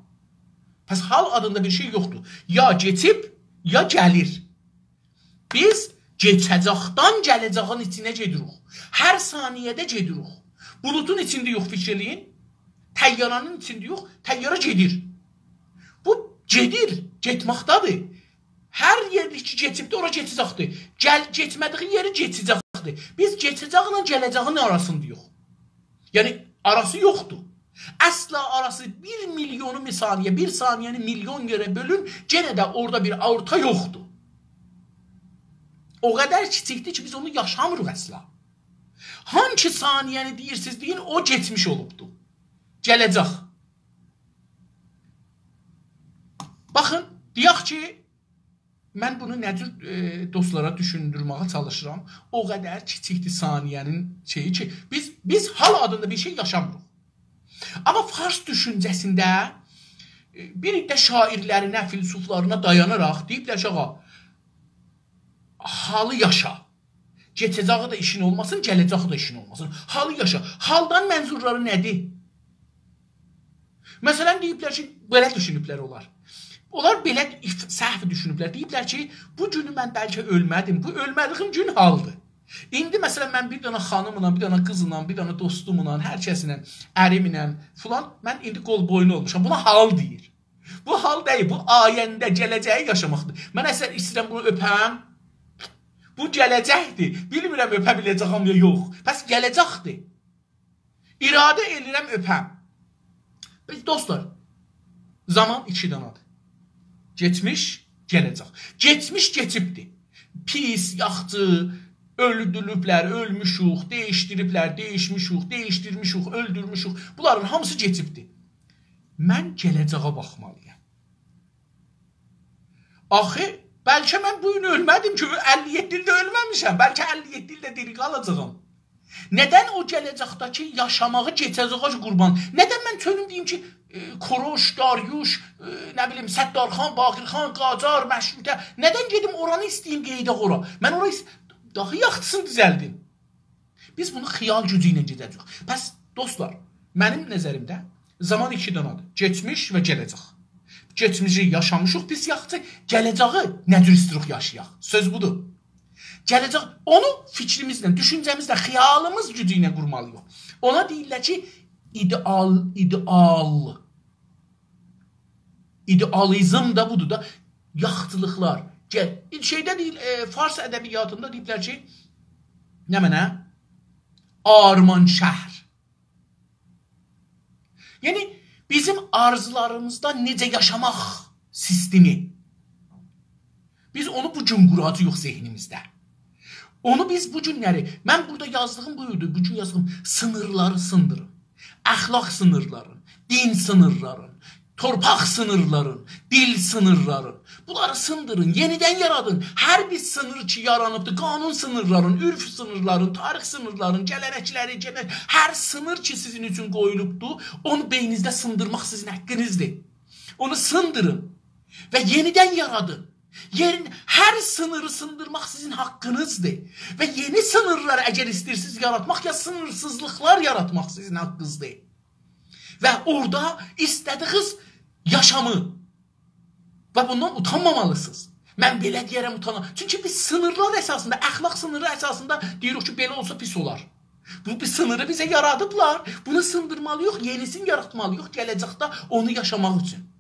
S1: Pəs hal adında bir şey yoxdur. Ya geçib, ya gəlir. Biz geçəcəkdən gələcəyin içinə gedirik. Hər saniyədə gedirik. Bulutun içində yox, fikir eləyin. Təyyaranın içində yox, təyyara gedir. Bu gedir, getməkdadır. Hər yerli ki getibdi, ora getəcəkdi. Getmədiyi yeri getəcəkdi. Biz getəcəklə gələcəyin arasındayıq. Yəni, arası yoxdur. Əsla arası 1 milyonu misaliyə, 1 saniyəni milyon yerə bölün, yenə də orada bir orta yoxdur. O qədər kiçikdir ki, biz onu yaşamırıq əsla. Hangi saniyəni deyirsiniz deyin, o getmiş olubdur. Gələcək. Baxın, deyək ki, mən bunu necə dostlara düşündürməyə çalışıram. O qədər kiçikdir saniyənin şeyi ki, biz hal adında bir şey yaşamırıq. Amma fars düşüncəsində bir də şairlərinə, filsuflarına dayanaraq deyiblər ki, halı yaşa. Getəcəyi da işin olmasın, gələcəyi da işin olmasın. Halı yaşa. Haldan mənzurları nədir? Məsələn, deyiblər ki, belə düşünüblər onlar. Onlar belə səhv düşünüblər. Deyiblər ki, bu günü mən bəlkə ölmədim. Bu ölmədiyim gün haldır. İndi məsələn, mən bir dənə xanımla, bir dənə qızla, bir dənə dostumla, hər kəsinlə, ərimlə filan, mən indi qol boynu olmuşam. Buna hal deyir. Bu hal deyil, bu ayəndə gələcəyi yaşamaqdır. Mən əsər istəyirəm bunu öpəm. Bu gələcəkdir. Bilmirəm öpə biləcəyəm ya yox. Bəs gələcəkdir. İradə edirəm öpəm. Biz dostlar, zaman 2 danadır. Getmiş, gələcək. Getmiş, geçibdir. Pis, yaxçı, öldürüblər, ölmüşük, değişdiriblər, değişdirmişik, öldürmüşük. Bunların hamısı geçibdir. Mən gələcəyə baxmalıyam. Axı, bəlkə mən bu gün ölmədim ki, 57 ildə ölməmişəm. Bəlkə 57 ildə diri qalacağım. Nədən o gələcəkdəki yaşamağı geçəcəyə qurban? Nədən mən çölüm deyim ki, Koroş, Daryuş, nə bilim, Səttarxan, Baqirxan, Qacar, Məşrutə. Nədən gedim oranı istəyim qeydə ora? Mən orayı daha yaxçısını düzəldim. Biz bunu xiyal gücü ilə gedəcək. Bəs dostlar, mənim nəzərimdə zaman 2 danadır. Geçmiş və gələcək. Geçmişi yaşamışıq, biz yaxçı, gələcəyi necə istəyirik yaşayaq? Söz budur. Gələcək, onu fikrimizlə, düşüncəmizlə, xiyalımız gücü ilə qurmalıyıq. Ona deyirlər ki, idealizm da budur da, yaxçılıqlar. Şeydə deyil, fars ədəbiyyatında deyiblər ki, nə mənə? Arman şəhər. Yəni, bizim arzularımızda necə yaşamaq sistemi. Biz onu bu gün quracağıq zehnimizdə. Onu biz bu günləri, mən burada yazdığım buyurdu, bu gün yazdığım sınırları sındırın. Əxlaq sınırların, din sınırların, torpaq sınırların, dil sınırların. Bunları sındırın, yenidən yaradın. Hər bir sınır ki yaranıbdır, qanun sınırların, ürf sınırların, tarix sınırların, gələnəkləri, hər sınır ki sizin üçün qoyulubdur, onu beyninizdə sındırmaq sizin haqqınızdır. Onu sındırın və yenidən yaradın. Hər sınırı sındırmaq sizin haqqınızdır. Və yeni sınırları əgər istəyirsiniz yaratmaq, ya sınırsızlıqlar yaratmaq sizin haqqınızdır. Və orada istədiyiniz yaşamı və bundan utanmamalısınız. Mən belə deyərəm utanam. Çünki biz sınırlar əsasında, əxlaq sınırı əsasında deyirik ki, belə olsa pis olar. Bu bir sınırı bizə yaradıblar. Bunu sındırmalıyıq, yenisini yaratmalıyıq gələcəkdə onu yaşamaq üçün.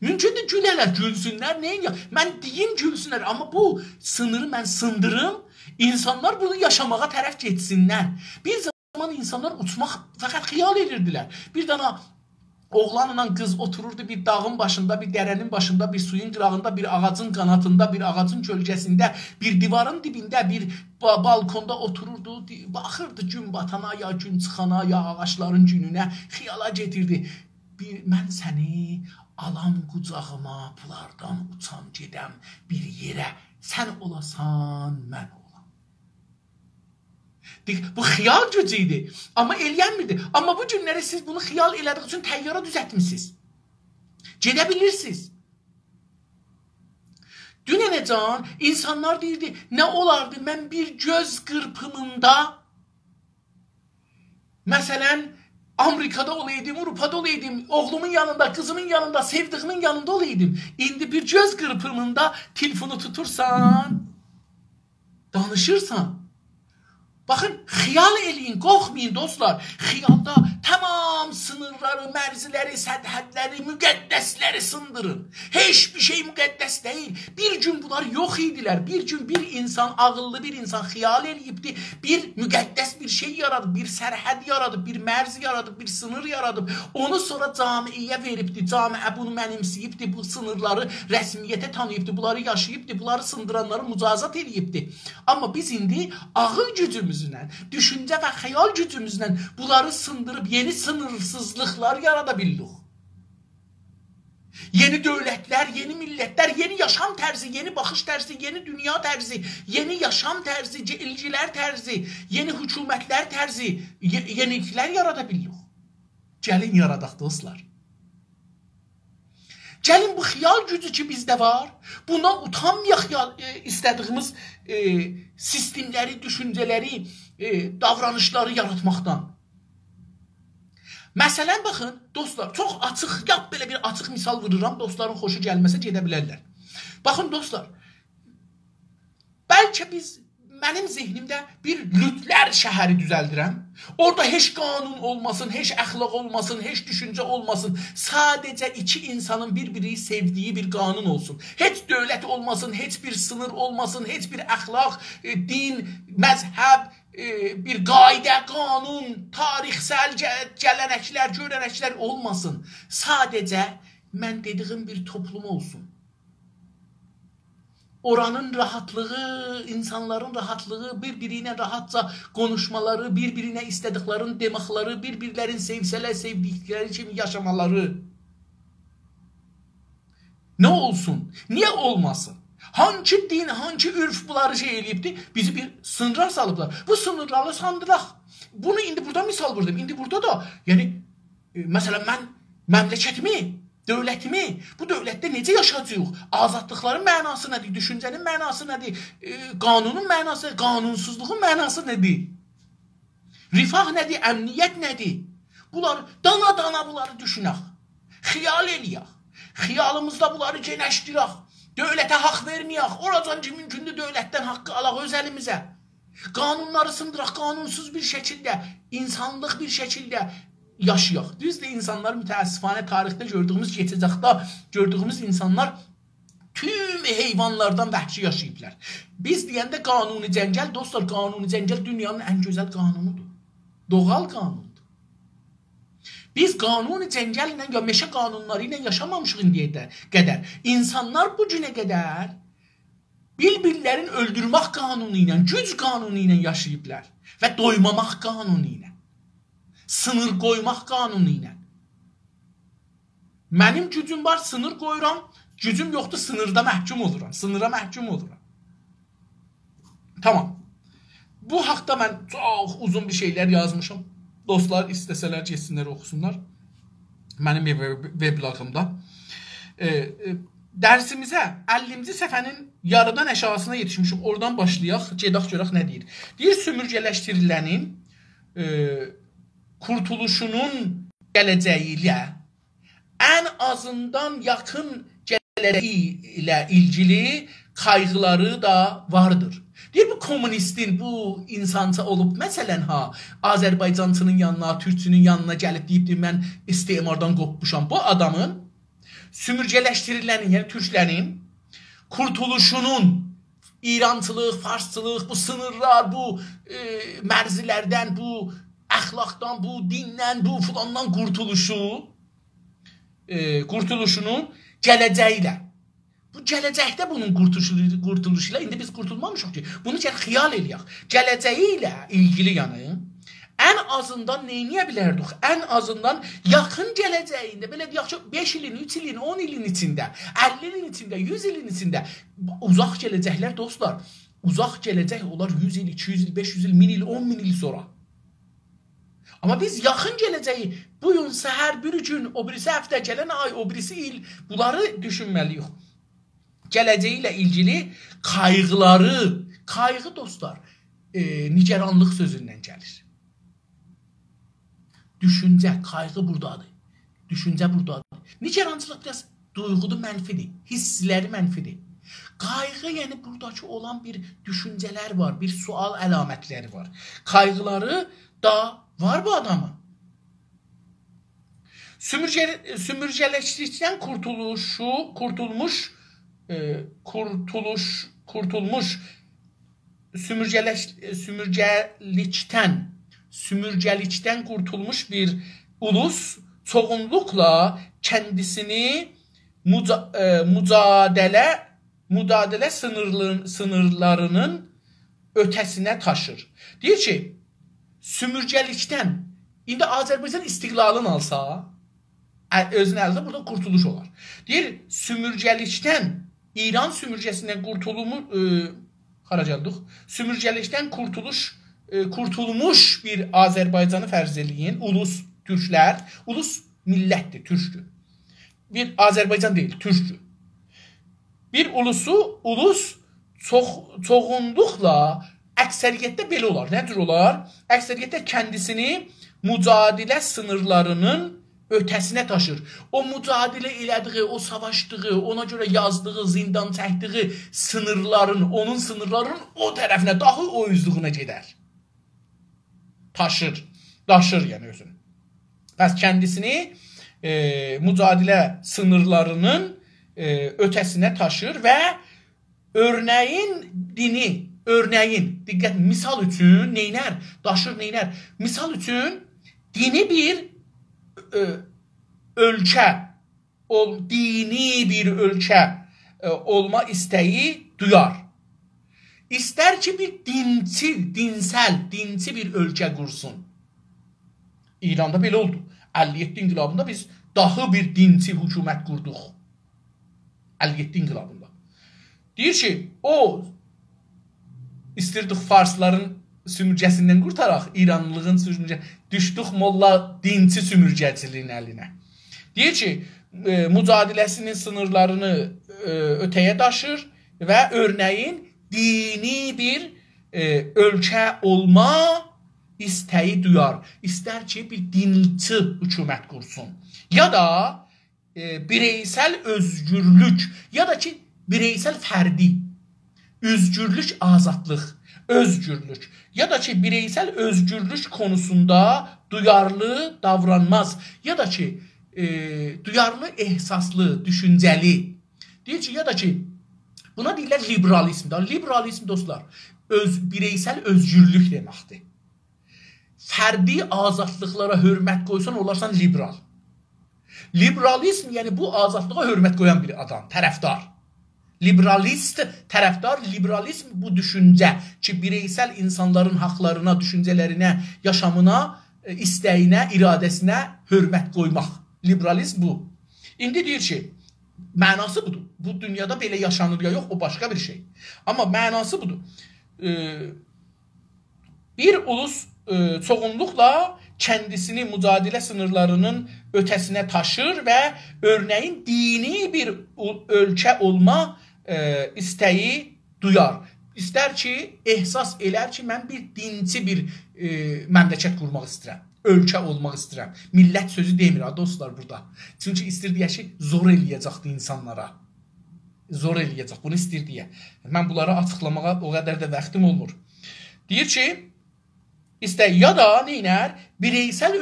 S1: Mümkündür gülələr, gülsünlər, neyin ya? Mən deyim gülsünlər, amma bu sınırı mən sındırım, insanlar bunu yaşamağa tərəf geçsinlər. Bir zaman insanlar uçmaq fəqət xiyal edirdilər. Bir dana oğlanla qız otururdu bir dağın başında, bir dərənin başında, bir suyun qırağında, bir ağacın qanatında, bir ağacın kölgəsində, bir divarın dibində, bir balkonda otururdu, baxırdı gün batana, ya gün çıxana, ya ağaçların gününə, xiyala getirdi. Mən səni alam qucağıma, bulardan uçam gedəm bir yerə, sən olasan, mən olam. Bu xiyal gücüydü, amma eləyənmirdi. Amma bu günləri siz bunu xiyal elədik üçün təyyara düzətmişsiniz. Gedə bilirsiniz. Dünənəcən insanlar deyirdi, nə olardı mən bir göz qırpımında, məsələn, Amerikada olaydım, Avrupa'da olaydım, oğlumun yanında, kızımın yanında, sevdiğimin yanında olaydım. İndi bir göz qırpımında telefonu tutursan, danışırsan, Baxın, xiyal eləyin, qorxmayın dostlar. Xiyalda tamam sınırları, mərziləri, sədhədləri, müqəddəsləri sındırın. Heç bir şey müqəddəs deyil. Bir gün bunlar yox idilər. Bir gün bir insan, ağıllı bir insan xiyal eləyibdi. Bir müqəddəs bir şey yaradıb, bir sərhəd yaradıb, bir mərzi yaradıb, bir sınır yaradıb. Onu sonra camiyə veribdi. Camiə bunu mənimsəyibdi, bu sınırları rəsmiyyətə tanıyıbdi, bunları yaşayıbdi, bunları sındıranları mücazat eləyibdi. Amma biz indi ağıl gücümüzlə, düşüncə və xəyal gücümüzlə bunları sındırıb yeni sınırsızlıqlar yarada bildik. Yeni dövlətlər, yeni millətlər, yeni yaşam tərzi, yeni baxış tərzi, yeni dünya tərzi, yeni yaşam tərzi, ilgilər tərzi, yeni hökumətlər tərzi, yeniliklər yarada bildik. Gəlin yaradaq dostlar. Gəlin bu xiyal gücü ki bizdə var, bundan utanmayaq istədiyimiz sistemləri, düşüncələri, davranışları yaratmaqdan. Məsələn, baxın, dostlar, çox açıq, yap belə bir açıq misal vururam, dostların xoşu gəlməsə gedə bilərlər. Baxın, dostlar, bəlkə mənim zehnimdə bir lütlər şəhəri düzəldirəm. Orada heç qanun olmasın, heç əxlaq olmasın, heç düşüncə olmasın. Sadəcə iki insanın bir-biri sevdiyi bir qanun olsun. Heç dövlət olmasın, heç bir sınır olmasın, heç bir əxlaq, din, məzhəb, bir qaydə, qanun, tarixsel gələnəklər, görənəklər olmasın. Sadəcə mən dediyim bir toplum olsun. Oranın rahatlığı, insanların rahatlığı, bir-birinə rahatca konuşmaları, bir-birinə istədiklərini deməkləri, bir-birlərin sevsələr, sevdikləri kimi yaşamaları. Nə olsun? Niyə olmasın? Hangi din, hangi ürf bunları şey eləyibdi? Bizi bir sınıra salıblar. Bu sınırları sandıraq. Bunu indi burada misal vurdum. İndi burada da, yəni, məsələn, mən məmləkətimi, dövlətimi, bu dövlətdə necə yaşayacaq? Azadlıqların mənası nədir? Düşüncənin mənası nədir? Qanunun mənası, qanunsuzluğun mənası nədir? Rifah nədir? Əmniyyət nədir? Bunları, dana-dana bunları düşünək. Xiyal eləyək. Xiyalımızda bunları genəşdirək. Dövlətə haqq verməyək. Oracan ki, mümkündür dövlətdən haqqı alaq öz əlimizə. Qanunları sındıraq, qanunsuz bir şəkildə, insanlıq bir şəkildə yaşayaq. Düzdür, insanlar mütəəssifanə tarixdə gördüyümüz, keçəcəkdə gördüyümüz insanlar tüm heyvanlardan vəhşi yaşayıblar. Biz deyəndə qanuni cəngəl, dostlar, qanuni cəngəl dünyanın ən gözəl qanunudur. Doğal qanundur. Biz qanuni cəngəl ilə ya meşə qanunları ilə yaşamamışıq indiyə qədər. İnsanlar bu günə qədər bir-birlərin öldürmək qanunu ilə, güc qanunu ilə yaşayıblar və doymamaq qanunu ilə. Sınır qoymaq qanunu ilə. Mənim gücüm var, sınır qoyuram, gücüm yoxdur, sınırda məhkum oluram, sınıra məhkum oluram. Tamam. Bu haqda mən çox uzun bir şeylər yazmışım. Dostlar istəsələr geçsinlər, oxusunlar. Mənim weblogumda. Dərsimizə 50-ci səhifənin yarıdan aşağısına yetişmişim. Oradan başlayaq, gedək görək nə deyir. Deyir, sömürgələşdirilənin kurtuluşunun gələcəyi ilə ən azından yaxın gələcəyi ilə ilgili qayğıları da vardır. Deyir, bu kommunistin, bu insanca olub, məsələn, Azərbaycançının yanına, Türkçünün yanına gəlib deyib, mən istemardan qopmuşam. Bu adamın sömürgələşdirilənin, yəni türklərin kurtuluşunun, İrançılıq, farsçılıq, bu sınırlar, bu mərzilərdən, bu əxlaqdan, bu dindən, bu filandan qurtuluşunun gələcəyi ilə. Bu gələcəkdə bunun qurtuluşu ilə, indi biz qurtulmamışıq ki, bunu xiyal eləyək. Gələcəyi ilə ilgili yanı, ən azından neyniyə bilərdik? Ən azından yaxın gələcəyində, belə deyək ki, 5 ilin, 3 ilin, 10 ilin içində, 50 ilin içində, 100 ilin içində, uzaq gələcəklər dostlar, uzaq gələcək olar 100 il, 200 il, 500 il, 1000 il, 10 min il sonra. Amma biz yaxın gələcəyi, bu gün səhər bir gün, o birisi həftə, gələn ay, o birisi il, bunları düşünməliyik. Gələcəyi ilə ilgili qayğıları, qayğı dostlar, nigeranlıq sözündən gəlir. Düşüncə, qayğı buradadır. Düşüncə buradadır. Nigerançılıq biraz duyğudu mənfidir, hissləri mənfidir. Qayğı, yəni buradakı olan bir düşüncələr var, bir sual əlamətləri var. Qayğıları da var bu adamın. Sümürcələşdikdən sümürcəlikdən qurtulmuş bir ulus çoğunluqla kəndisini mücadilə sınırlarının ötəsinə taşır. Deyir ki, sümürcəlikdən, indi Azərbaycan istiqlalını alsa, özünün əlində burada qurtuluş olar. Deyir, sümürcəlikdən, İran sümürcəsindən sümürcəlikdən qurtulmuş bir Azərbaycanı fərz eləyin, ulus türklər, ulus millətdir, türkdür. Bir Azərbaycan deyil, türkdür. Bir ulus çoğunluqla əksəriyyətdə belə olar. Nədir olar? Əksəriyyətdə kəndisini mücadilə sınırlarının ötəsinə taşır. O mücadilə elədiyi, o savaşdığı, ona görə yazdığı, zindan çəkdiyi sınırların, onun sınırlarının o tərəfinə, dahi o üzlüğünə gedər. Daşır yəni özünü. Bəs kəndisini mücadilə sınırlarının ötəsinə taşır və diqqət, misal üçün neynər? Daşır neynər? Misal üçün dini bir ölkə olma istəyi duyar. İstər ki bir dinçi bir ölkə qursun. İranda belə oldu. 57 inqilabında biz daha bir dinçi hökumət qurduq. 57 inqilabında. Deyir ki, o istirdik farsların sümürcəsindən qurtaraq, İranlılığın sümürcəsindən, düşdük molla dinçi sümürcəciliyin əlinə. Deyir ki, mücadiləsinin sınırlarını ötəyə daşır və örnəyin dini bir ölkə olma istəyi duyar. İstər ki, bir dinçi hökumət qursun. Ya da bireysel özgürlük ya da ki bireysel fərdi özgürlük, azadlıq, özgürlük ya da ki bireysel özgürlük konusunda duyarlı davranmaz ya da ki duyarlı, ehsaslı, düşüncəli. Deyir ki, ya da ki buna deyirlər liberalizm. Liberalizm dostlar bireysel özgürlük deməkdir. Fərdi azadlıqlara hörmət qoysan olarsan liberal. Liberalizm yəni bu azadlığa hörmət qoyan bir adam, tərəfdar. Liberalist tərəfdar, liberalizm bu düşüncə ki, bireysel insanların haqlarına, düşüncələrinə, yaşamına, istəyinə, iradəsinə hörmət qoymaq. Liberalizm bu. İndi deyir ki, mənası budur. Bu dünyada belə yaşanır ya yox, o başqa bir şey. Amma mənası budur. Bir ulus çoğunluqla kəndisini mücadilə sınırlarının ötəsinə taşır və örnəyin dini bir ölkə olma istəyi duyar. İstər ki, ehsas elər ki, mən bir dinçi bir məmləkət qurmaq istəyirəm. Ölkə olmaq istəyirəm. Millət sözü demir ha dostlar burada. Çünki istirdiyə ki, zor eləyəcəkdir insanlara. Zor eləyəcək, bunu istirdiyə. Mən bunları açıqlamağa o qədər də vaxtım olmur. Deyir ki, ya da neynər? Bireysel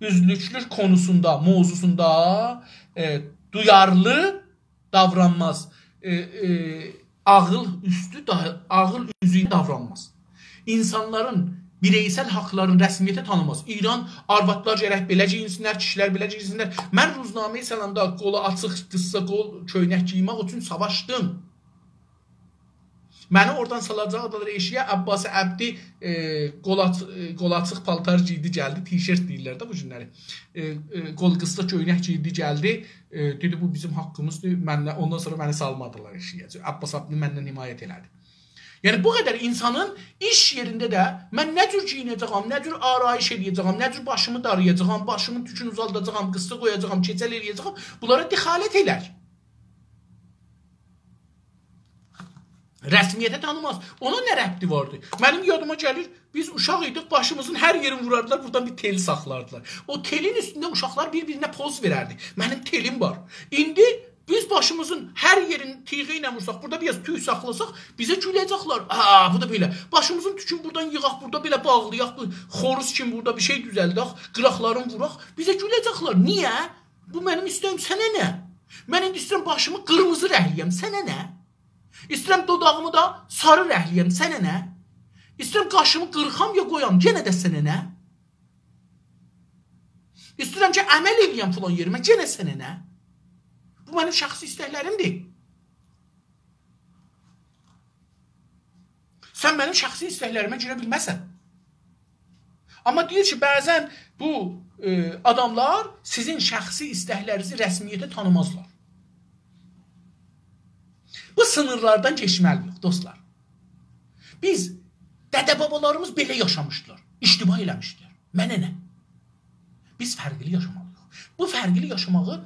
S1: özgürlük konusunda, mövzusunda duyarlı davranmaz. Ağıl üzüyü davranmaz. İnsanların bireysel haqlarını rəsmiyyətə tanımaz. İran arvadlar gərək belə giyinsinlər, kişilər belə giyinsinlər. Mən Ruznamə-i Səlamda qolu açıq, qıssa qol, köynək giymək üçün savaşdım. Məni oradan salacaqdılar eşiyə, Abbas Əbdi qol açıq paltar giydi, gəldi, t-shirt deyirlər də bu günləri. Qol qısa köynək giydi, gəldi, dedi bu bizim haqqımızdır, ondan sonra məni salmadılar eşiyə. Abbas Əbdi məndən himayət elədi. Yəni bu qədər insanın iş yerində də mən nə cür giyinəcəyəm, nə cür arayış edəcəyəm, nə cür başımı darayacağam, başımın tükünü uzaldacağam, qısa qoyacağam, keçəl eləyəcəyəm, bunlara dixalət elər. Rəsmiyyətə tanımaz. Ona nə rəbti vardı? Mənim yadıma gəlir, biz uşaq idik, başımızın hər yerini vurardılar, buradan bir tel saxlardılar. O telin üstündə uşaqlar bir-birinə poz verərdi. Mənim telim var. İndi Biz başımızın her yerin tiği ilə vursaq, burada biraz tüy saxlasaq, bizə güləcəklər. Bu da belə. Başımızın tükünü buradan yığaq, burada belə bağlayaq, bu xoruz kimi burada bir şey düzəldək, qıraqlarını vuraq, bizə güləcəklər. Niyə? Bu mənim istəyim, sənə nə? Mən indi istəyirəm başımı qırmızı rəhliyəm, sənə nə? İstəyirəm dodağımı da sarı rəhliyəm, sənə nə? İstəyirəm qaşımı qırxam ya qoyam, yenə də sənə nə? İstəyirəm ki, əməl eləyəm filan yerimə, yenə sənə nə? Bu mənim şəxsi istəklərimdir. Sən mənim şəxsi istəklərimə girə bilməsən. Amma deyir ki, bəzən bu adamlar sizin şəxsi istəklərinizi rəsmiyyətə tanımazlar. Bu sınırlardan keçməliyik, dostlar. Biz, dədə-babalarımız belə yaşamışdılar, iştiba eləmişdir. Mənə nə? Biz fərqli yaşamalıyıq. Bu fərqli yaşamağı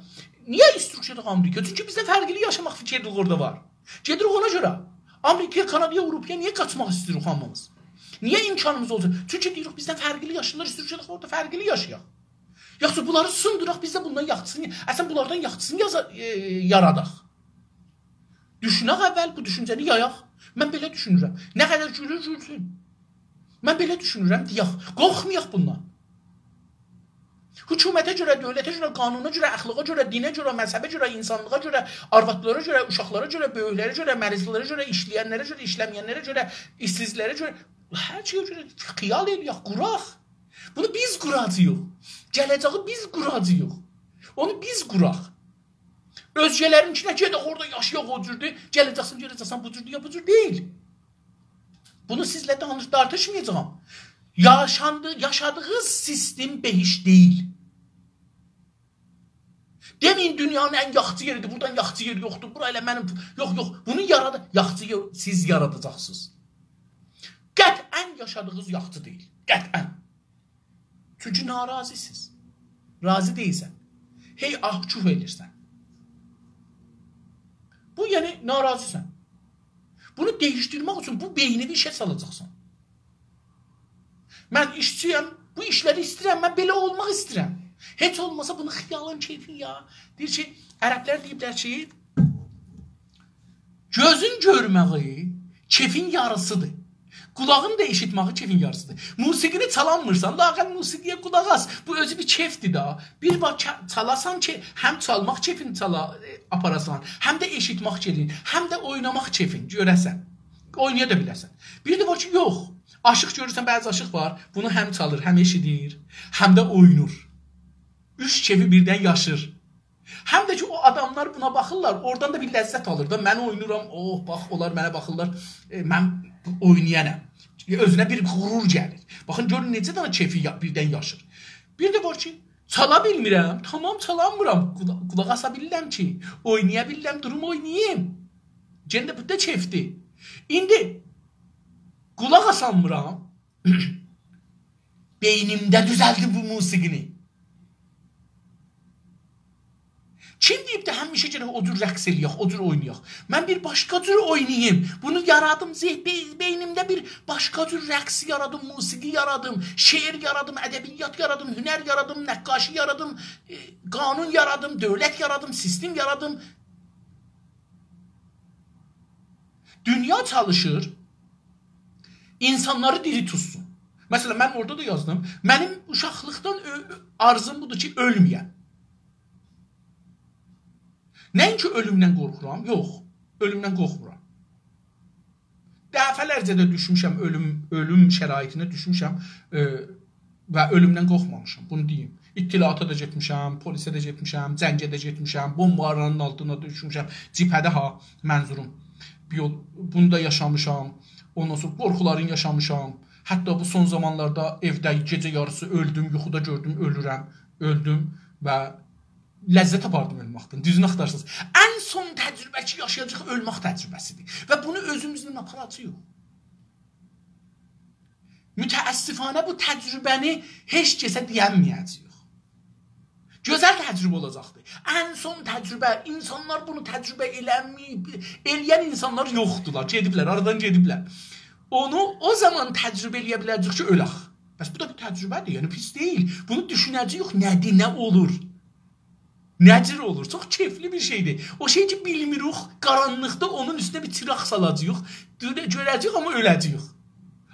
S1: niyə instruksiyadıq Amerika? Çünki bizdə fərqli yaşamaq fikirliği orada var. Gedirik ona görə. Amerikaya, Kanadaya, Avropaya niyə qaçmaq istəyirik hamımız? Niyə imkanımız olacaq? Çünki deyirik bizdən fərqli yaşlılar instruksiyadıq orada fərqli yaşayaq. Yaxşı bunları sındıraq, biz də bundan yaxçısını, əslən bunlardan yaxçısını yaradaq. Düşünək əvvəl bu düşüncəni yayaq. Mən belə düşünürəm. Nə qədər gülür. Mən belə düşünürəm deyək. Qorxmayaq bundan. Hökumətə görə, dövlətə görə, qanuna görə, əxlaqa görə, dinə görə, məzhəbə görə, insanlığa görə, arvadlara görə, uşaqlara görə, böyüklərə görə, mərizlərə görə, işləyənlərə görə, işləməyənlərə görə, işsizlərə görə, hər şeyə görə xiyal eləyək, quraq. Bunu biz quracağıq. Gələcəyi biz quracağıq. Onu biz quraq. Özgələrin içinə gedək orada yaşayaq o cürdür, gələcəksən bu cürdür ya bu cür deyil. Bunu sizlə tartışmayacağım. Yaşadığınız sistem behiş değil. Demeyin dünyanın en yaxçı yeridir, buradan yaxçı yer yoxdur, burayla mənim, yox, bunu yaxçı yer siz yaradacaqsınız. Qətən yaşadığınız yaxçı deyil, qətən. Çünki narazisiz, razı deyilsən, hey ahçuf elirsən. Bu yəni narazısən. Bunu değiştirmək üçün bu beynini işə salacaqsan. Mən işçiyəm, bu işləri istəyirəm, mən belə olmaq istəyirəm. Heç olmasa bunu xiyalın keyfin ya. Deyir ki, ərəblər deyiblər ki, gözün görməyi keyfin yarısıdır. Qulağın da eşitməyi keyfin yarısıdır. Musiqini çalanmırsan, laqəl musiqiyə qulaq as. Bu özü bir keyfdir da. Bir bax çalasan ki, həm çalmaq keyfini aparasan, həm də eşitmək keyfin, həm də oynamaq keyfin görəsən. Oynaya da bilərsən. Bir də var ki, yox. Aşıq görürsən, bəzi aşıq var. Bunu həm çalır, həm eşidir, həm də oynur. Üç keyfi birdən yaşır. Həm də ki, o adamlar buna baxırlar, oradan da bir ləzzət alır da. Mən oynuram, oh, bax, onlar mənə baxırlar, mən oynayanəm. Özünə bir qurur gəlir. Baxın, görün, necə də keyfi birdən yaşır. Bir də var ki, çala bilmirəm, tamam, çalamıram. Qulaq asa bilirəm ki, oynaya bilirəm, durum oynayayım. Gəndə bu da keyfdir. İndi, qulaq asanmıram, beynimdə düzəldi bu musiqini. Kim deyib də həmişə gələk o cür rəqs eləyək, o cür oynayaq. Mən bir başqa cür oynayayım. Bunu yaradım, beynimdə bir başqa cür rəqs yaradım, musiqi yaradım, şeir yaradım, ədəbiyyat yaradım, hünər yaradım, nəqqaşı yaradım, qanun yaradım, dövlət yaradım, sistem yaradım. Dünya çalışır, insanları diri tutsun. Məsələn, mən orada da yazdım. Mənim uşaqlıqdan arzum budur ki, ölməyəm. Nəinki ölümdən qorxuram? Yox, ölümdən qorxmuram. Dəfələrcə də düşmüşəm, ölüm şəraitinə düşmüşəm və ölümdən qorxmamışam, bunu deyim. İttilata da getmişəm, polisə də getmişəm, cəngə də getmişəm, bombaların altına düşmüşəm, cibhədə mənzurum. Bunu da yaşamışam, ondan sonra qorxuların yaşamışam. Hətta bu son zamanlarda evdə gecə yarısı öldüm, yuxuda gördüm, öldüm və ləzzət apardım ölməkdən, düzünü axtarsınız. Ən son təcrübə ki, yaşayacaq ölmək təcrübəsidir. Və bunu özümüzün aparacağıq. Mütəəssifanə bu təcrübəni heç kəsə deyənməyəcəyik. Gözəl təcrübə olacaqdır. Ən son təcrübə, insanlar bunu təcrübə eləməyib, eləyən insanlar yoxdurlar, gediblər, aradan gediblər. Onu o zaman təcrübə eləyə biləcək ki, ölək. Bəs bu da bir təcrübədir, yəni pis deyil. Bunu düşünəcəyik, nədir, nə olur? Nəcir olur. Çox keyfli bir şeydir. O şey ki bilmirik, qaranlıqda onun üstünə bir çıraq salacağıq, görəcəyik amma öləcəyik.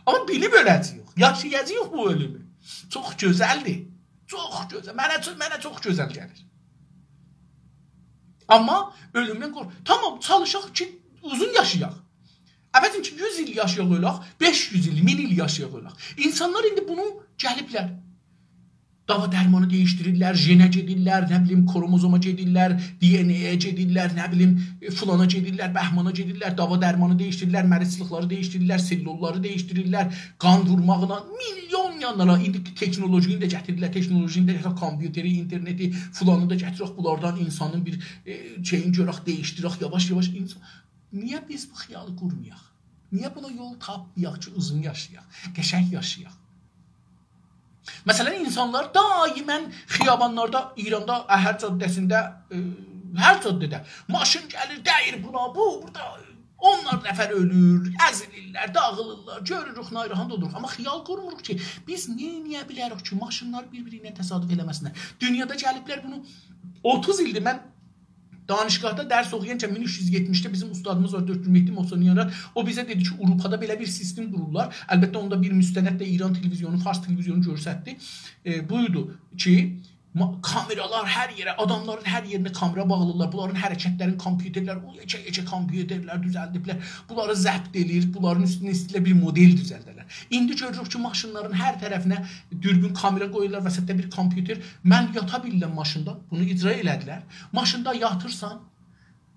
S1: Amma bilib öləcəyik. Yaşayacağıq bu ölümü. Çox gözəldir. Çox gözəl. Mənə çox gözəl gəlir. Amma ölümdən qorx. Tamam, çalışaq ki uzun yaşayaq. Əvəzin ki 100 il yaşayaq olaq, 500 il, 1000 il yaşayaq olaq. İnsanlar indi bunu gəliblər. Dava dərmanı değiştirirlər, jenə gedirlər, nə bilim kromozoma gedirlər, DNA-yə gedirlər, nə bilim fulana gedirlər, bəhmana gedirlər, dava dərmanı değiştirirlər, məriçlikləri değiştirirlər, sellulları değiştirirlər, qan vurmağına milyon yanlara indi teknolojini də gətirirlər, teknolojini də gətirirlər, kompüteri, interneti, fulanı da gətirirək, bunlardan insanın bir şeyini görək, değiştirək, yavaş-yavaş insan. Niyə biz bu xiyalı qurmayaq? Niyə buna yol tapmayaq ki, uzun yaşayaq, qəşəng yaşayaq? Məsələn, insanlar daimən xiyabanlarda, İranda, Əhər caddəsində, hər caddədə maşın gəlir, dəyir buna, burada onlar nəfər ölür, əzilirlər, dağılırlar, görürük, nayrahan oluruq. Amma xiyal qurmuruq ki, biz niyə bilərik ki, maşınlar bir-birinə təsadüf eləməsinlər. Dünyada gəliblər bunu 30 ildir mən danışqahda dərs oxuyanca 1370-də bizim ustadımız var, Dr. Mehdi Mohseniyan. O bizə dedi ki, Avropada belə bir sistem qururlar. Əlbəttə onda bir müstənəd də İran televizyonu, Fars televizyonu görsətdi. Buydu ki, kameralar hər yerə, adamların hər yerinə kamera bağlılar. Bunların hərəkətlərini kompüterlər, ecə kompüterlər düzəldiblər. Bunları zəbt edir, bunların üstünə istilə bir model düzəldərlər. İndi görürük ki, maşınların hər tərəfinə dürbün kamera qoyurlar, vəsətdə bir kompüter. Mən yata bilirəm maşında, bunu icra elədilər. Maşında yatırsan,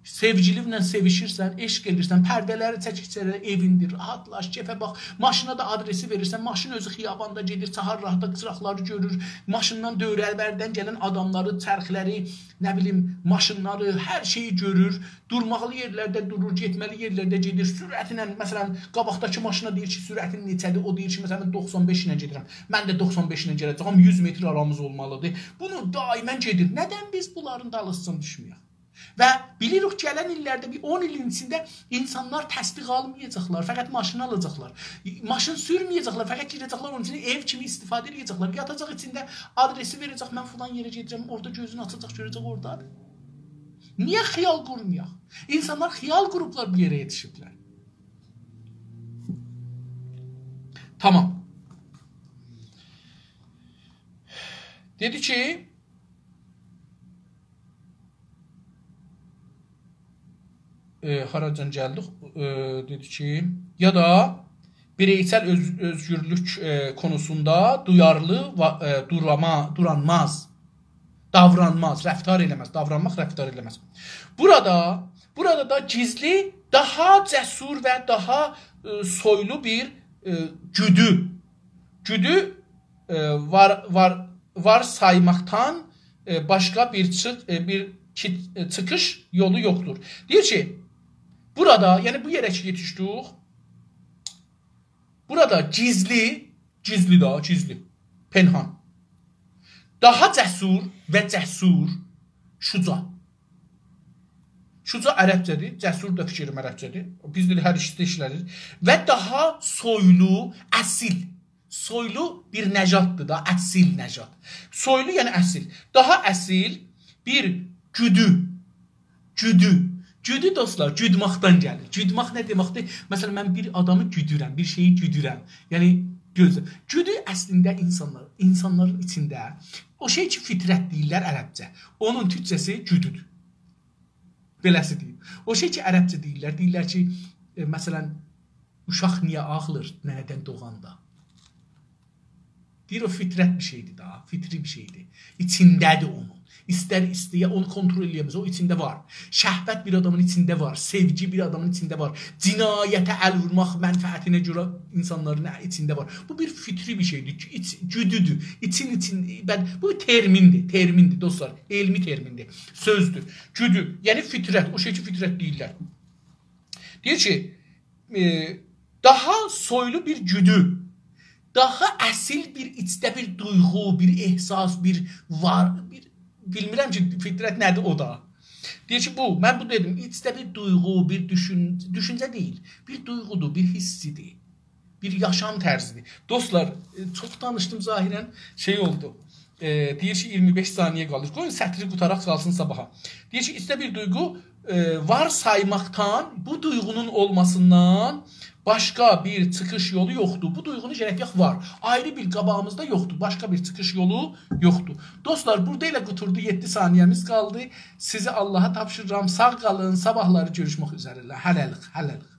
S1: sevgilinlə sevişirsən, eşq edirsən, pərdələri çəkikçələ evindir, rahatlaş, kefə bax, maşına da adresi verirsən, maşın özü xiyabanda gedir, sahar rahatda qıraqları görür, maşından dövrəlbərdən gələn adamları, çərxləri, nə bilim, maşınları, hər şeyi görür, durmaqlı yerlərdə durur, getməli yerlərdə gedir, sürətinlə, məsələn, qabaqdakı maşına deyir ki, sürətin neçədir, o deyir ki, məsələn, 95 ilə gedirəm, mən də 95 ilə gələcəm, 100 metr aramız olmalıdır, bunu daimən gedir. Nədən biz bunların dalısını düşməyək? Və bilirik ki, gələn illərdə bir 10 ilin içində insanlar təsdiq almayacaqlar, fəqət maşını alacaqlar. Maşın sürməyəcəklər, fəqət girəcəklər, onun üçün ev kimi istifadə edəcəklər. Yatacaq içində adresi verəcək, mən filan yerə gedirəm, orada gözünü açacaq, görəcək oradadır. Niyə xiyal qurmayaq? İnsanlar xiyal qurublar bir yerə yetişiblər. Tamam. Dedi ki, haracan gəldik, dedi ki, ya da bireysel özgürlük konusunda duyarlı davranmaz, rəftar eləməz, davranmaq rəftar eləməz. Burada da gizli, daha cəsur və daha soylu bir güdü var saymaqdan başqa bir çıkış yolu yoktur. Deyir ki, burada, yəni bu yerə ki yetişdik, burada gizli, penhan, daha cəsur və cəsur, şuca ərəbcədir, cəsur da fikrim ərəbcədir, bizdə hər işdə işlədir və daha soylu, əsil, soylu bir nəcatdır da, əsil nəcat. Soylu yəni əsil, daha əsil bir güdü dostlar, güdmaqdan gəlir. Güdmaq nə deməkdir? Məsələn, mən bir adamı güdürəm, bir şeyi güdürəm. Yəni, gözlə. Güdü əslində insanların içində o şey ki, fitrət deyirlər ərəbcə. Onun türkçəsi güdüdür. Beləsi deyil. O şey ki, ərəbcə deyirlər ki, məsələn, uşaq niyə ağlır, nədən doğanda? Deyir, o fitrət bir şeydir da, fitri bir şeydir. İçindədir onun. İstər istəyə onu kontrol edəməz, o içində var. Şəhvət bir adamın içində var, sevgi bir adamın içində var. Cinayətə əl vurmaq mənfəətinə görə insanların içində var. Bu bir fitri bir şeydir, güdüdür. Bu termindir dostlar, elmi termindir, sözdür. Güdü, yəni fitrət, o şey ki fitrət deyirlər. Deyir ki, daha soylu bir güdü, daha əsil bir içdə bir duyğu, bir ehsas, bir var, bilmirəm ki, fitrət nədir o da. Deyir ki, mən bu dedim, içdə bir duyğu, bir düşüncə deyil, bir duyğudur, bir hissidir, bir yaşam tərzidir. Dostlar, çox danışdım zahirən, şey oldu, deyir ki 25 saniyə qalır. Qoyun sətri qutaraq qalsın sabaha. Deyir ki, istə bir duyğu var saymaqdan, bu duyğunun olmasından başqa bir çıxış yolu yoxdur. Bu duyğunu gərək var. Ayrı bir qabağımızda yoxdur. Başqa bir çıxış yolu yoxdur. Dostlar, burada elə quturdu 7 saniyəmiz qaldı. Sizi Allaha tapşırıram. Sağ qalın. Sabahları görüşmək üzərə. Hələlik, hələlik.